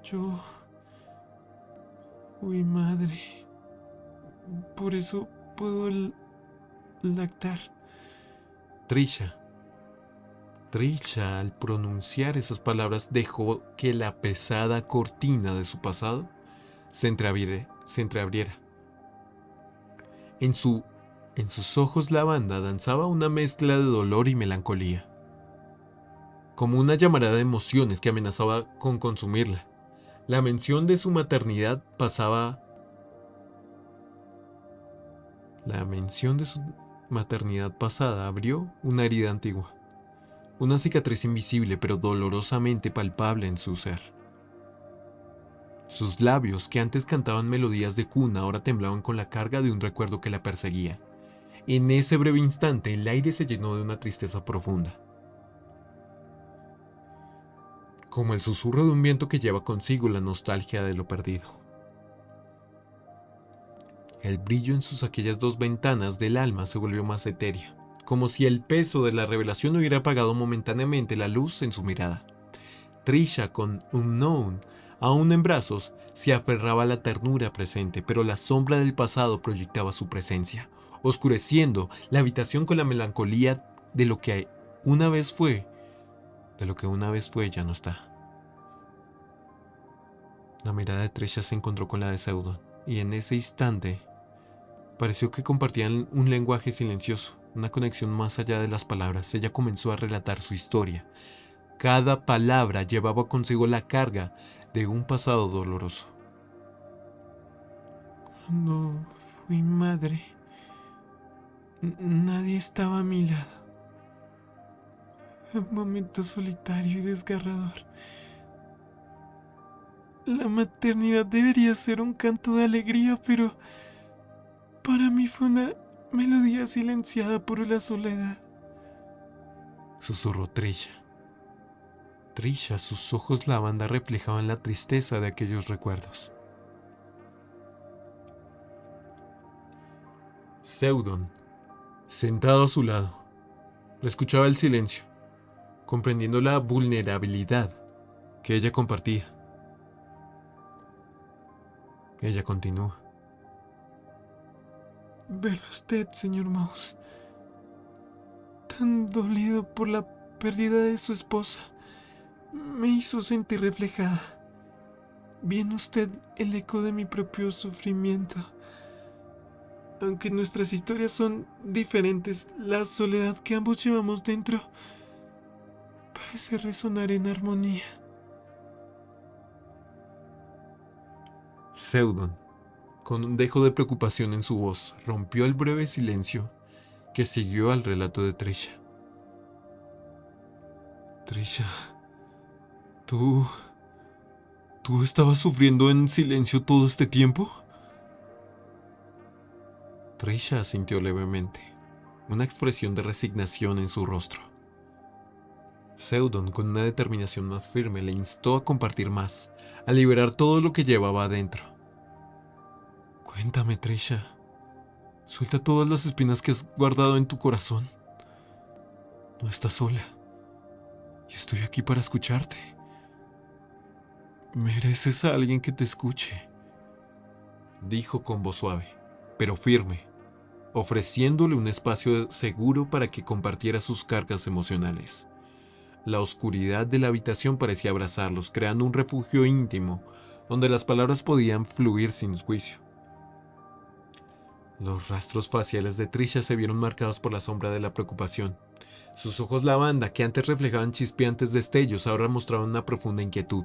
Yo fui madre. Por eso puedo lactar. Trisha, al pronunciar esas palabras, dejó que la pesada cortina de su pasado se entreabriera. En sus ojos lavanda danzaba una mezcla de dolor y melancolía, como una llamarada de emociones que amenazaba con consumirla. La mención de su maternidad pasada abrió una herida antigua, una cicatriz invisible pero dolorosamente palpable en su ser. Sus labios, que antes cantaban melodías de cuna, ahora temblaban con la carga de un recuerdo que la perseguía. En ese breve instante, el aire se llenó de una tristeza profunda, como el susurro de un viento que lleva consigo la nostalgia de lo perdido. El brillo en sus aquellas dos ventanas del alma se volvió más etéreo, como si el peso de la revelación hubiera apagado momentáneamente la luz en su mirada. Trisha, con Unknown aún en brazos, se aferraba a la ternura presente, pero la sombra del pasado proyectaba su presencia, oscureciendo la habitación con la melancolía de lo que una vez fue, ya no está. La mirada de Trisha se encontró con la de Seudon, y en ese instante pareció que compartían un lenguaje silencioso, una conexión más allá de las palabras. Ella comenzó a relatar su historia. Cada palabra llevaba consigo la carga de un pasado doloroso. Cuando fui madre, nadie estaba a mi lado. Un momento solitario y desgarrador. La maternidad debería ser un canto de alegría, pero para mí fue una melodía silenciada por la soledad. Susurró Trisha. Trisha, sus ojos lavanda reflejaban la tristeza de aquellos recuerdos. Seudon, sentado a su lado, escuchaba el silencio, comprendiendo la vulnerabilidad que ella compartía. Ella continúa. Ver a usted, señor Mouse, tan dolido por la pérdida de su esposa, me hizo sentir reflejada. Vi en usted el eco de mi propio sufrimiento. Aunque nuestras historias son diferentes, la soledad que ambos llevamos dentro parece resonar en armonía. Seudon, con un dejo de preocupación en su voz, rompió el breve silencio que siguió al relato de Trisha. Trisha, ¿tú estabas sufriendo en silencio todo este tiempo? Trisha asintió levemente, una expresión de resignación en su rostro. Seudon, con una determinación más firme, le instó a compartir más, a liberar todo lo que llevaba adentro. Cuéntame, Trisha. Suelta todas las espinas que has guardado en tu corazón. No estás sola. Y estoy aquí para escucharte. Mereces a alguien que te escuche, dijo con voz suave, pero firme, ofreciéndole un espacio seguro para que compartiera sus cargas emocionales. La oscuridad de la habitación parecía abrazarlos, creando un refugio íntimo, donde las palabras podían fluir sin juicio. Los rastros faciales de Trisha se vieron marcados por la sombra de la preocupación. Sus ojos lavanda, que antes reflejaban chispeantes destellos, ahora mostraban una profunda inquietud.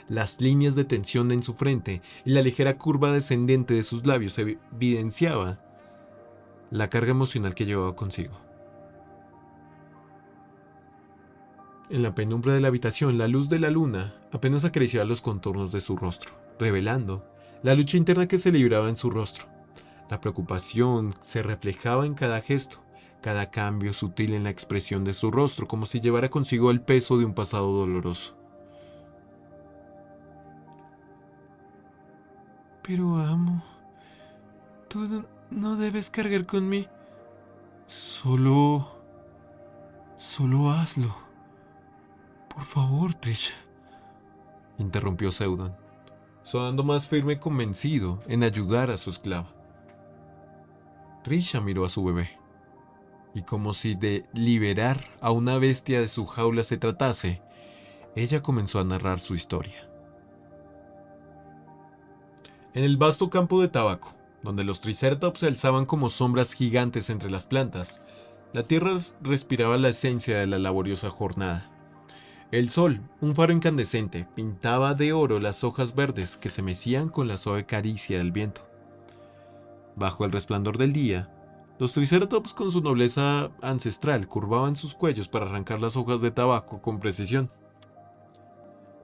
Las líneas de tensión en su frente y la ligera curva descendente de sus labios evidenciaba la carga emocional que llevaba consigo. En la penumbra de la habitación, la luz de la luna apenas acariciaba los contornos de su rostro, revelando la lucha interna que se libraba en su rostro. La preocupación se reflejaba en cada gesto, cada cambio sutil en la expresión de su rostro, como si llevara consigo el peso de un pasado doloroso. Pero amo, tú no debes cargar con mí. Solo hazlo. Por favor, Trisha, interrumpió Seudon, sonando más firme y convencido en ayudar a su esclava. Trisha miró a su bebé, y como si de liberar a una bestia de su jaula se tratase, ella comenzó a narrar su historia. En el vasto campo de tabaco, donde los triceratops se alzaban como sombras gigantes entre las plantas, la tierra respiraba la esencia de la laboriosa jornada. El sol, un faro incandescente, pintaba de oro las hojas verdes que se mecían con la suave caricia del viento. Bajo el resplandor del día, los triceratops con su nobleza ancestral curvaban sus cuellos para arrancar las hojas de tabaco con precisión.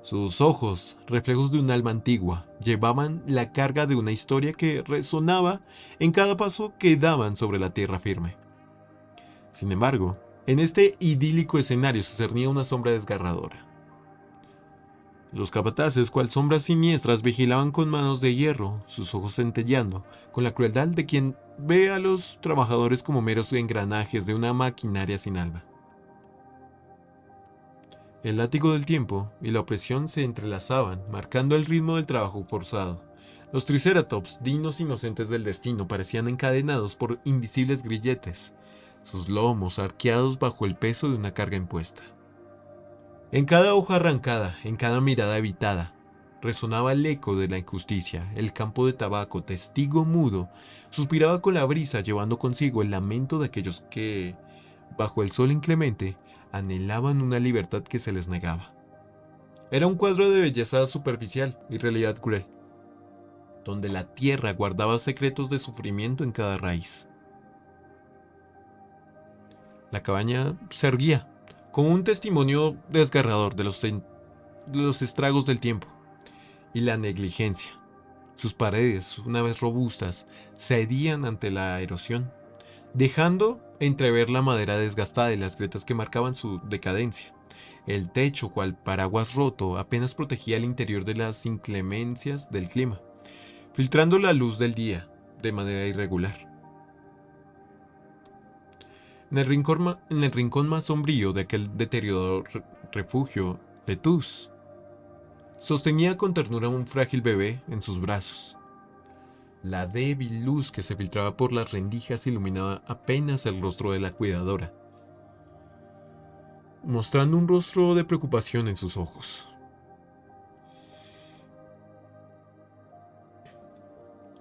Sus ojos, reflejos de un alma antigua, llevaban la carga de una historia que resonaba en cada paso que daban sobre la tierra firme. Sin embargo, en este idílico escenario se cernía una sombra desgarradora. Los capataces, cual sombras siniestras, vigilaban con manos de hierro, sus ojos centelleando, con la crueldad de quien ve a los trabajadores como meros engranajes de una maquinaria sin alma. El látigo del tiempo y la opresión se entrelazaban, marcando el ritmo del trabajo forzado. Los triceratops, dignos inocentes del destino, parecían encadenados por invisibles grilletes, sus lomos arqueados bajo el peso de una carga impuesta. En cada hoja arrancada, en cada mirada evitada, resonaba el eco de la injusticia. El campo de tabaco, testigo mudo, suspiraba con la brisa, llevando consigo el lamento de aquellos que, bajo el sol inclemente, anhelaban una libertad que se les negaba. Era un cuadro de belleza superficial y realidad cruel, donde la tierra guardaba secretos de sufrimiento en cada raíz. La cabaña se erguía, como un testimonio desgarrador de los estragos del tiempo y la negligencia. Sus paredes, una vez robustas, cedían ante la erosión, dejando entrever la madera desgastada y las grietas que marcaban su decadencia. El techo, cual paraguas roto, apenas protegía el interior de las inclemencias del clima, filtrando la luz del día de manera irregular. En el rincón más sombrío de aquel deteriorado refugio, Letus sostenía con ternura un frágil bebé en sus brazos. La débil luz que se filtraba por las rendijas iluminaba apenas el rostro de la cuidadora, mostrando un rostro de preocupación en sus ojos.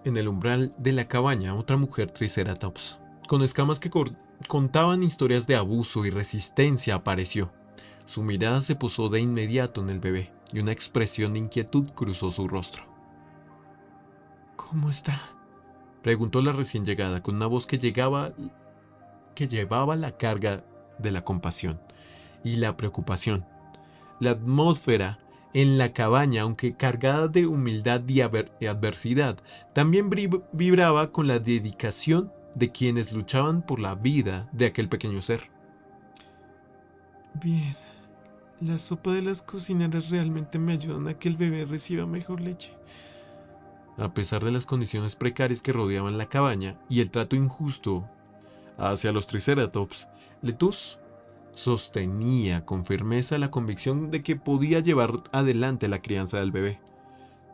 En el umbral de la cabaña, otra mujer triceratops, con escamas que contaban historias de abuso y resistencia, apareció. Su mirada se posó de inmediato en el bebé y una expresión de inquietud cruzó su rostro. ¿Cómo está?, preguntó la recién llegada con una voz que llevaba la carga de la compasión y la preocupación. La atmósfera en la cabaña, aunque cargada de humildad y adversidad, también vibraba con la dedicación de quienes luchaban por la vida de aquel pequeño ser. Bien, la sopa de las cocineras realmente me ayudan a que el bebé reciba mejor leche. A pesar de las condiciones precarias que rodeaban la cabaña y el trato injusto hacia los triceratops, Letus sostenía con firmeza la convicción de que podía llevar adelante la crianza del bebé.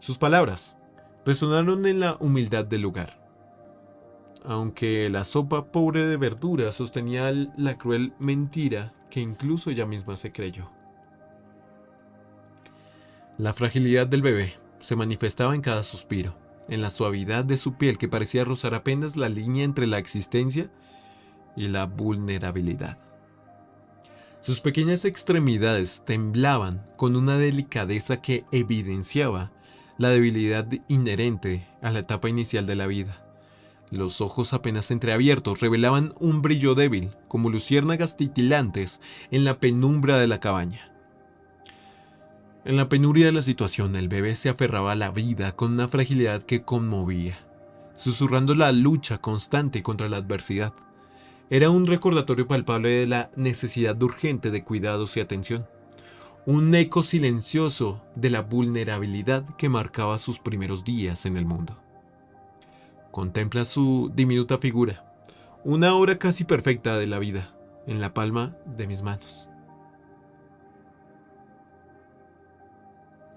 Sus palabras resonaron en la humildad del lugar. Aunque la sopa pobre de verduras sostenía la cruel mentira que incluso ella misma se creyó. La fragilidad del bebé se manifestaba en cada suspiro, en la suavidad de su piel que parecía rozar apenas la línea entre la existencia y la vulnerabilidad. Sus pequeñas extremidades temblaban con una delicadeza que evidenciaba la debilidad inherente a la etapa inicial de la vida. Los ojos apenas entreabiertos revelaban un brillo débil, como luciérnagas titilantes en la penumbra de la cabaña. En la penuria de la situación, el bebé se aferraba a la vida con una fragilidad que conmovía, susurrando la lucha constante contra la adversidad. Era un recordatorio palpable de la necesidad urgente de cuidados y atención, un eco silencioso de la vulnerabilidad que marcaba sus primeros días en el mundo. Contempla su diminuta figura, una obra casi perfecta de la vida, en la palma de mis manos.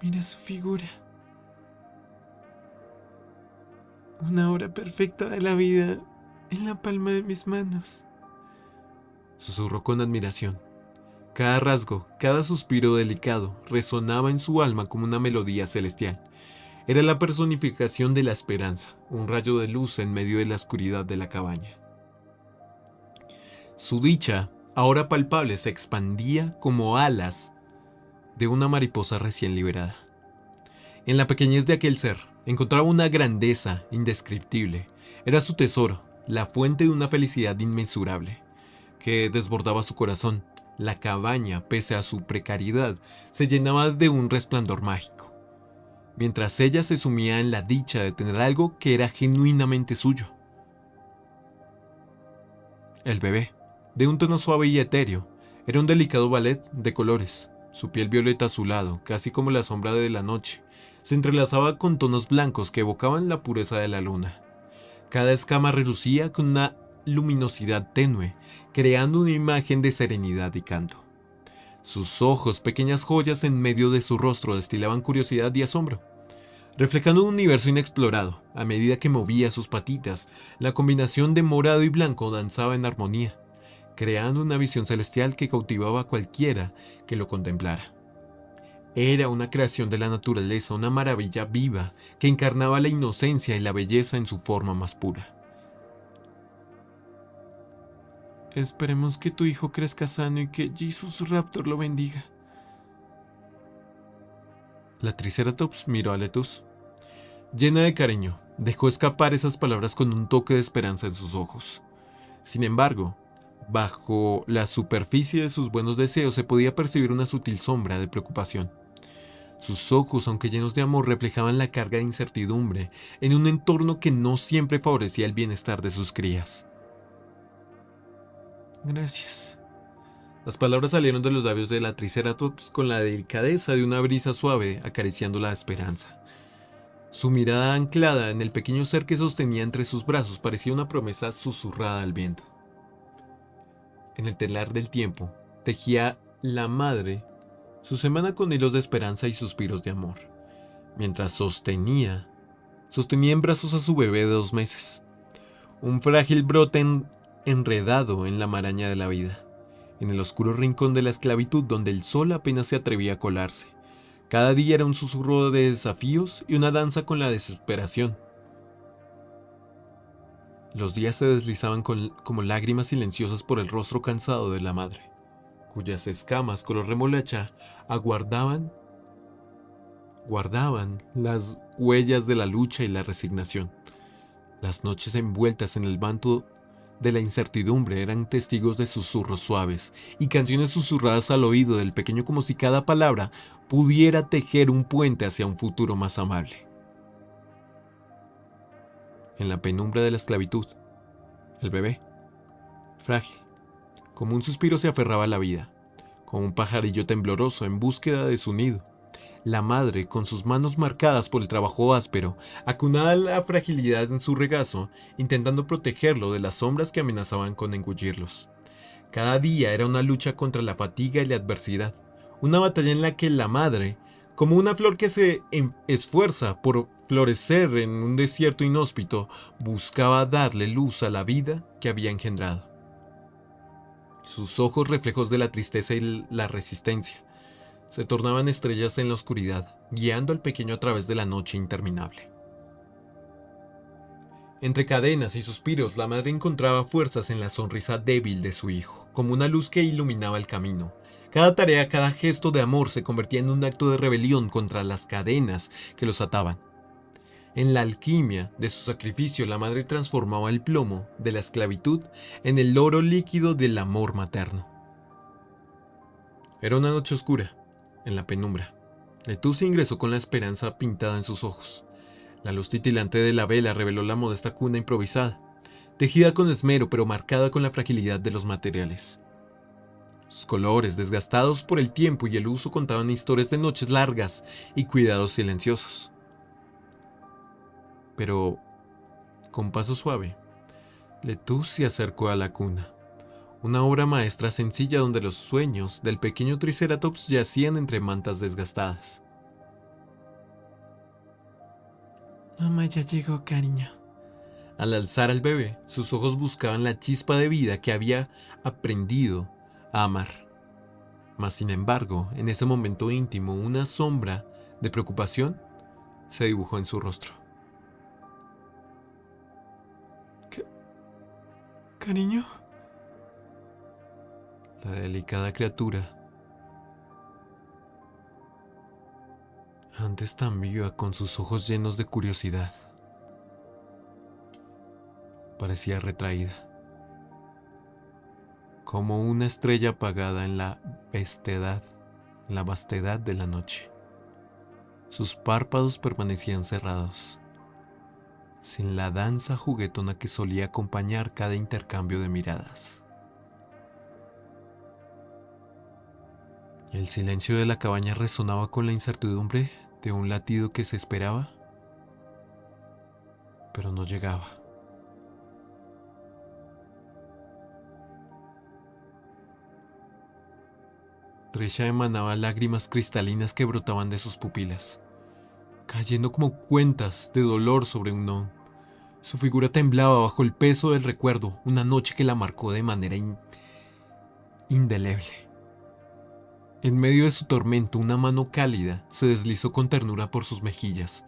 Mira su figura. Una obra perfecta de la vida en la palma de mis manos, Susurró con admiración. Cada rasgo, cada suspiro delicado resonaba en su alma como una melodía celestial. Era la personificación de la esperanza, un rayo de luz en medio de la oscuridad de la cabaña. Su dicha, ahora palpable, se expandía como alas de una mariposa recién liberada. En la pequeñez de aquel ser, encontraba una grandeza indescriptible. Era su tesoro, la fuente de una felicidad inmensurable, que desbordaba su corazón. La cabaña, pese a su precariedad, se llenaba de un resplandor mágico, mientras ella se sumía en la dicha de tener algo que era genuinamente suyo. El bebé, de un tono suave y etéreo, era un delicado ballet de colores, Su piel violeta azulado, casi como la sombra de la noche, se entrelazaba con tonos blancos que evocaban la pureza de la luna. Cada escama relucía con una luminosidad tenue, creando una imagen de serenidad y canto. Sus ojos, pequeñas joyas en medio de su rostro, destilaban curiosidad y asombro, reflejando un universo inexplorado. A medida que movía sus patitas, la combinación de morado y blanco danzaba en armonía, creando una visión celestial que cautivaba a cualquiera que lo contemplara. Era una creación de la naturaleza, una maravilla viva que encarnaba la inocencia y la belleza en su forma más pura. Esperemos que tu hijo crezca sano y que Jesus Raptor lo bendiga. La Triceratops miró a Letus. Llena de cariño, dejó escapar esas palabras con un toque de esperanza en sus ojos. Sin embargo, bajo la superficie de sus buenos deseos se podía percibir una sutil sombra de preocupación. Sus ojos, aunque llenos de amor, reflejaban la carga de incertidumbre en un entorno que no siempre favorecía el bienestar de sus crías. Gracias. Las palabras salieron de los labios de la Triceratops con la delicadeza de una brisa suave acariciando la esperanza. Su mirada anclada en el pequeño ser que sostenía entre sus brazos parecía una promesa susurrada al viento. En el telar del tiempo, tejía la madre su semana con hilos de esperanza y suspiros de amor, mientras sostenía en brazos a su bebé de 2 meses, un frágil brote enredado en la maraña de la vida, en el oscuro rincón de la esclavitud donde el sol apenas se atrevía a colarse. Cada día era un susurro de desafíos y una danza con la desesperación. Los días se deslizaban como lágrimas silenciosas por el rostro cansado de la madre, cuyas escamas color remolacha guardaban las huellas de la lucha y la resignación. Las noches envueltas en el manto de la incertidumbre eran testigos de susurros suaves y canciones susurradas al oído del pequeño como si cada palabra pudiera tejer un puente hacia un futuro más amable. En la penumbra de la esclavitud, el bebé, frágil, como un suspiro se aferraba a la vida, como un pajarillo tembloroso en búsqueda de su nido. La madre, con sus manos marcadas por el trabajo áspero, acunada a la fragilidad en su regazo, intentando protegerlo de las sombras que amenazaban con engullirlos. Cada día era una lucha contra la fatiga y la adversidad, una batalla en la que la madre, como una flor que se esfuerza por florecer en un desierto inhóspito, buscaba darle luz a la vida que había engendrado. Sus ojos, reflejos de la tristeza y la resistencia, se tornaban estrellas en la oscuridad, guiando al pequeño a través de la noche interminable. Entre cadenas y suspiros, la madre encontraba fuerzas en la sonrisa débil de su hijo, como una luz que iluminaba el camino. Cada tarea, cada gesto de amor se convertía en un acto de rebelión contra las cadenas que los ataban. En la alquimia de su sacrificio, la madre transformaba el plomo de la esclavitud en el oro líquido del amor materno. Era una noche oscura. En la penumbra, Letus ingresó con la esperanza pintada en sus ojos. La luz titilante de la vela reveló la modesta cuna improvisada, tejida con esmero pero marcada con la fragilidad de los materiales. Sus colores, desgastados por el tiempo y el uso, contaban historias de noches largas y cuidados silenciosos. Pero, con paso suave, Letus se acercó a la cuna. Una obra maestra sencilla donde los sueños del pequeño Triceratops yacían entre mantas desgastadas. Mamá ya llegó, cariño. Al alzar al bebé, sus ojos buscaban la chispa de vida que había aprendido a amar. Mas, sin embargo, en ese momento íntimo, una sombra de preocupación se dibujó en su rostro. ¿Cariño? La delicada criatura, antes tan viva con sus ojos llenos de curiosidad, parecía retraída, como una estrella apagada en la vastedad de la noche. Sus párpados permanecían cerrados, sin la danza juguetona que solía acompañar cada intercambio de miradas. El silencio de la cabaña resonaba con la incertidumbre de un latido que se esperaba, pero no llegaba. Trisha emanaba lágrimas cristalinas que brotaban de sus pupilas, cayendo como cuentas de dolor sobre un no. Su figura temblaba bajo el peso del recuerdo, una noche que la marcó de manera indeleble. En medio de su tormento, una mano cálida se deslizó con ternura por sus mejillas,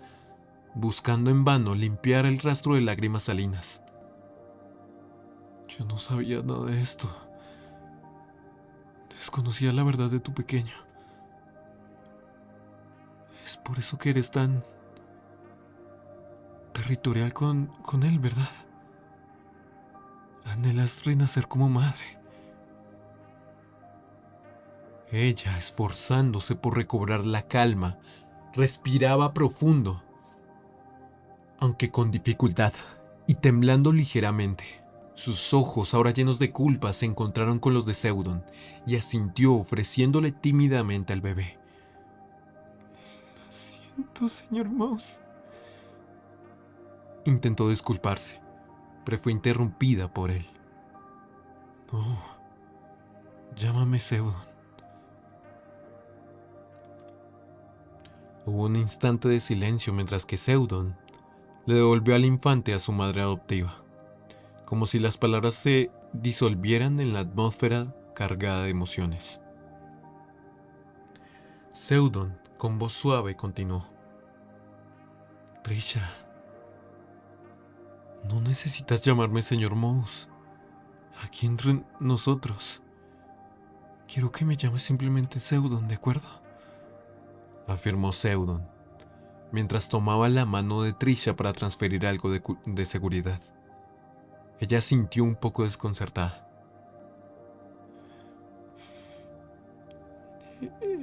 buscando en vano limpiar el rastro de lágrimas salinas. Yo no sabía nada de esto. Desconocía la verdad de tu pequeño. Es por eso que eres tan territorial con él, ¿verdad? Anhelas renacer como madre. Ella, esforzándose por recobrar la calma, respiraba profundo, aunque con dificultad, y temblando ligeramente. Sus ojos, ahora llenos de culpa, se encontraron con los de Seudon, y asintió ofreciéndole tímidamente al bebé. Lo siento, señor Mouse. Intentó disculparse, pero fue interrumpida por él. No, llámame Seudon. Hubo un instante de silencio mientras que Seudon le devolvió al infante a su madre adoptiva, como si las palabras se disolvieran en la atmósfera cargada de emociones. Seudon, con voz suave, continuó. Trisha, no necesitas llamarme señor Mouse. Aquí entre nosotros. Quiero que me llames simplemente Seudon, ¿de acuerdo? Afirmó Seudon, mientras tomaba la mano de Trisha para transferir algo de seguridad. Ella sintió un poco desconcertada.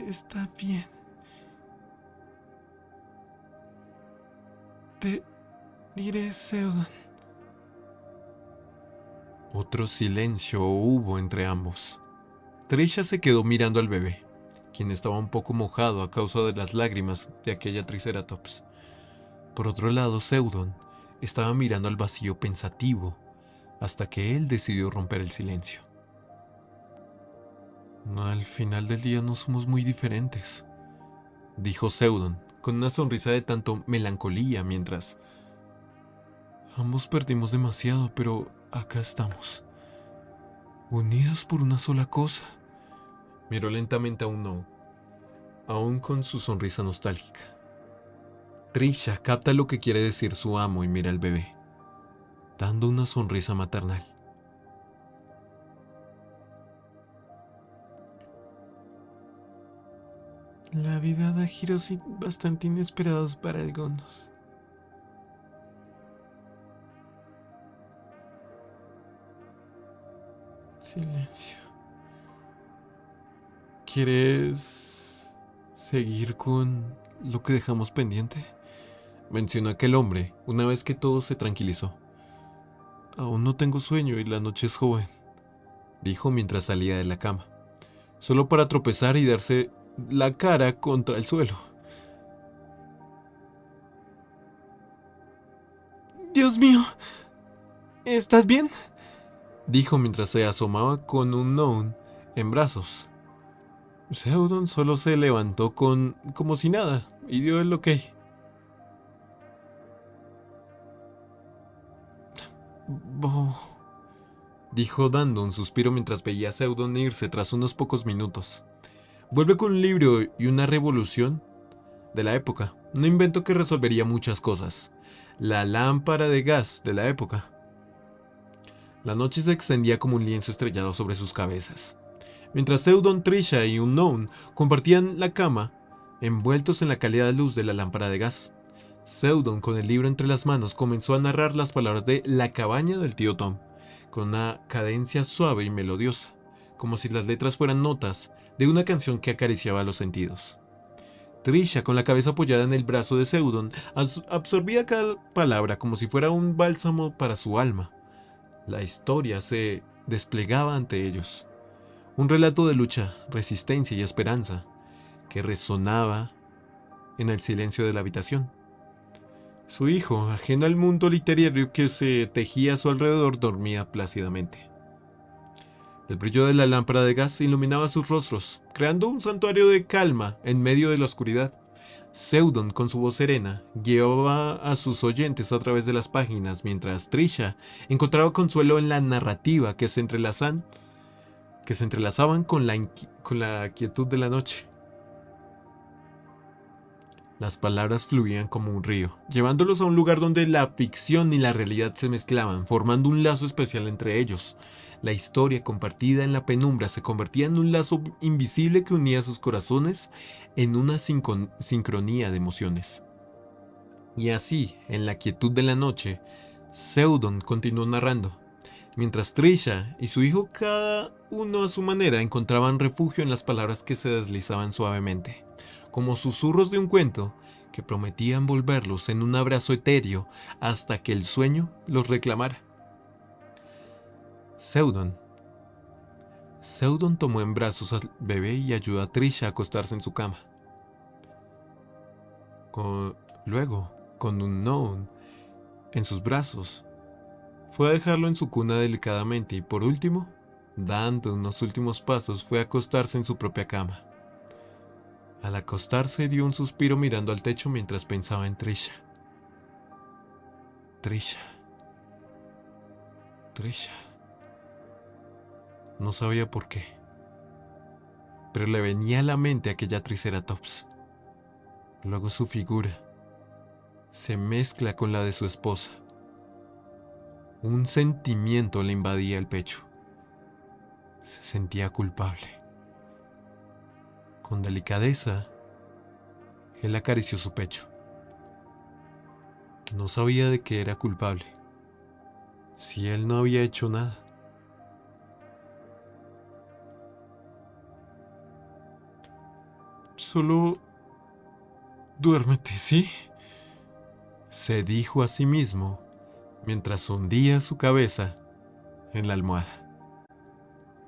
Está bien. Te diré, Seudon. Otro silencio hubo entre ambos. Trisha se quedó mirando al bebé, quien estaba un poco mojado a causa de las lágrimas de aquella Triceratops. Por otro lado, Seudon estaba mirando al vacío pensativo, hasta que él decidió romper el silencio. Al final del día no somos muy diferentes, dijo Seudon, con una sonrisa de tanto melancolía mientras... Ambos perdimos demasiado, pero acá estamos, unidos por una sola cosa. Miró lentamente a un no, aún con su sonrisa nostálgica. Trisha capta lo que quiere decir su amo y mira al bebé, dando una sonrisa maternal. La vida da giros bastante inesperados para algunos. Silencio. ¿Quieres seguir con lo que dejamos pendiente? Mencionó aquel hombre una vez que todo se tranquilizó. Aún no tengo sueño y la noche es joven, dijo mientras salía de la cama, solo para tropezar y darse la cara contra el suelo. Dios mío, ¿estás bien? Dijo mientras se asomaba con un Noun en brazos. Seudon solo se levantó como si nada y dio el ok. Dijo dando un suspiro mientras veía a Seudon irse tras unos pocos minutos. Vuelve con un libro y una revolución de la época, un invento que resolvería muchas cosas. La lámpara de gas de la época. La noche se extendía como un lienzo estrellado sobre sus cabezas. Mientras Seudon, Trisha y Unknown compartían la cama, envueltos en la cálida luz de la lámpara de gas. Seudon, con el libro entre las manos, comenzó a narrar las palabras de La cabaña del tío Tom, con una cadencia suave y melodiosa, como si las letras fueran notas de una canción que acariciaba los sentidos. Trisha, con la cabeza apoyada en el brazo de Seudon, absorbía cada palabra como si fuera un bálsamo para su alma. La historia se desplegaba ante ellos. Un relato de lucha, resistencia y esperanza que resonaba en el silencio de la habitación. Su hijo, ajeno al mundo literario que se tejía a su alrededor, dormía plácidamente. El brillo de la lámpara de gas iluminaba sus rostros, creando un santuario de calma en medio de la oscuridad. Seudon, con su voz serena, guiaba a sus oyentes a través de las páginas, mientras Trisha encontraba consuelo en la narrativa que se entrelazaban con la quietud de la noche. Las palabras fluían como un río, llevándolos a un lugar donde la ficción y la realidad se mezclaban, formando un lazo especial entre ellos. La historia compartida en la penumbra se convertía en un lazo invisible que unía sus corazones en una sincronía de emociones. Y así, en la quietud de la noche, Seudon continuó narrando, mientras Trisha y su hijo, cada uno a su manera, encontraban refugio en las palabras que se deslizaban suavemente, como susurros de un cuento que prometían envolverlos en un abrazo etéreo hasta que el sueño los reclamara. Seudon tomó en brazos al bebé y ayudó a Trisha a acostarse en su cama. Luego, con un Unknown en sus brazos, fue a dejarlo en su cuna delicadamente y por último, dando unos últimos pasos, fue a acostarse en su propia cama. Al acostarse dio un suspiro mirando al techo mientras pensaba en Trisha. Trisha. No sabía por qué, pero le venía a la mente aquella Triceratops. Luego su figura se mezcla con la de su esposa. Un sentimiento le invadía el pecho. Se sentía culpable. Con delicadeza, él acarició su pecho. No sabía de qué era culpable, si él no había hecho nada. Solo duérmete, ¿sí? Se dijo a sí mismo mientras hundía su cabeza en la almohada.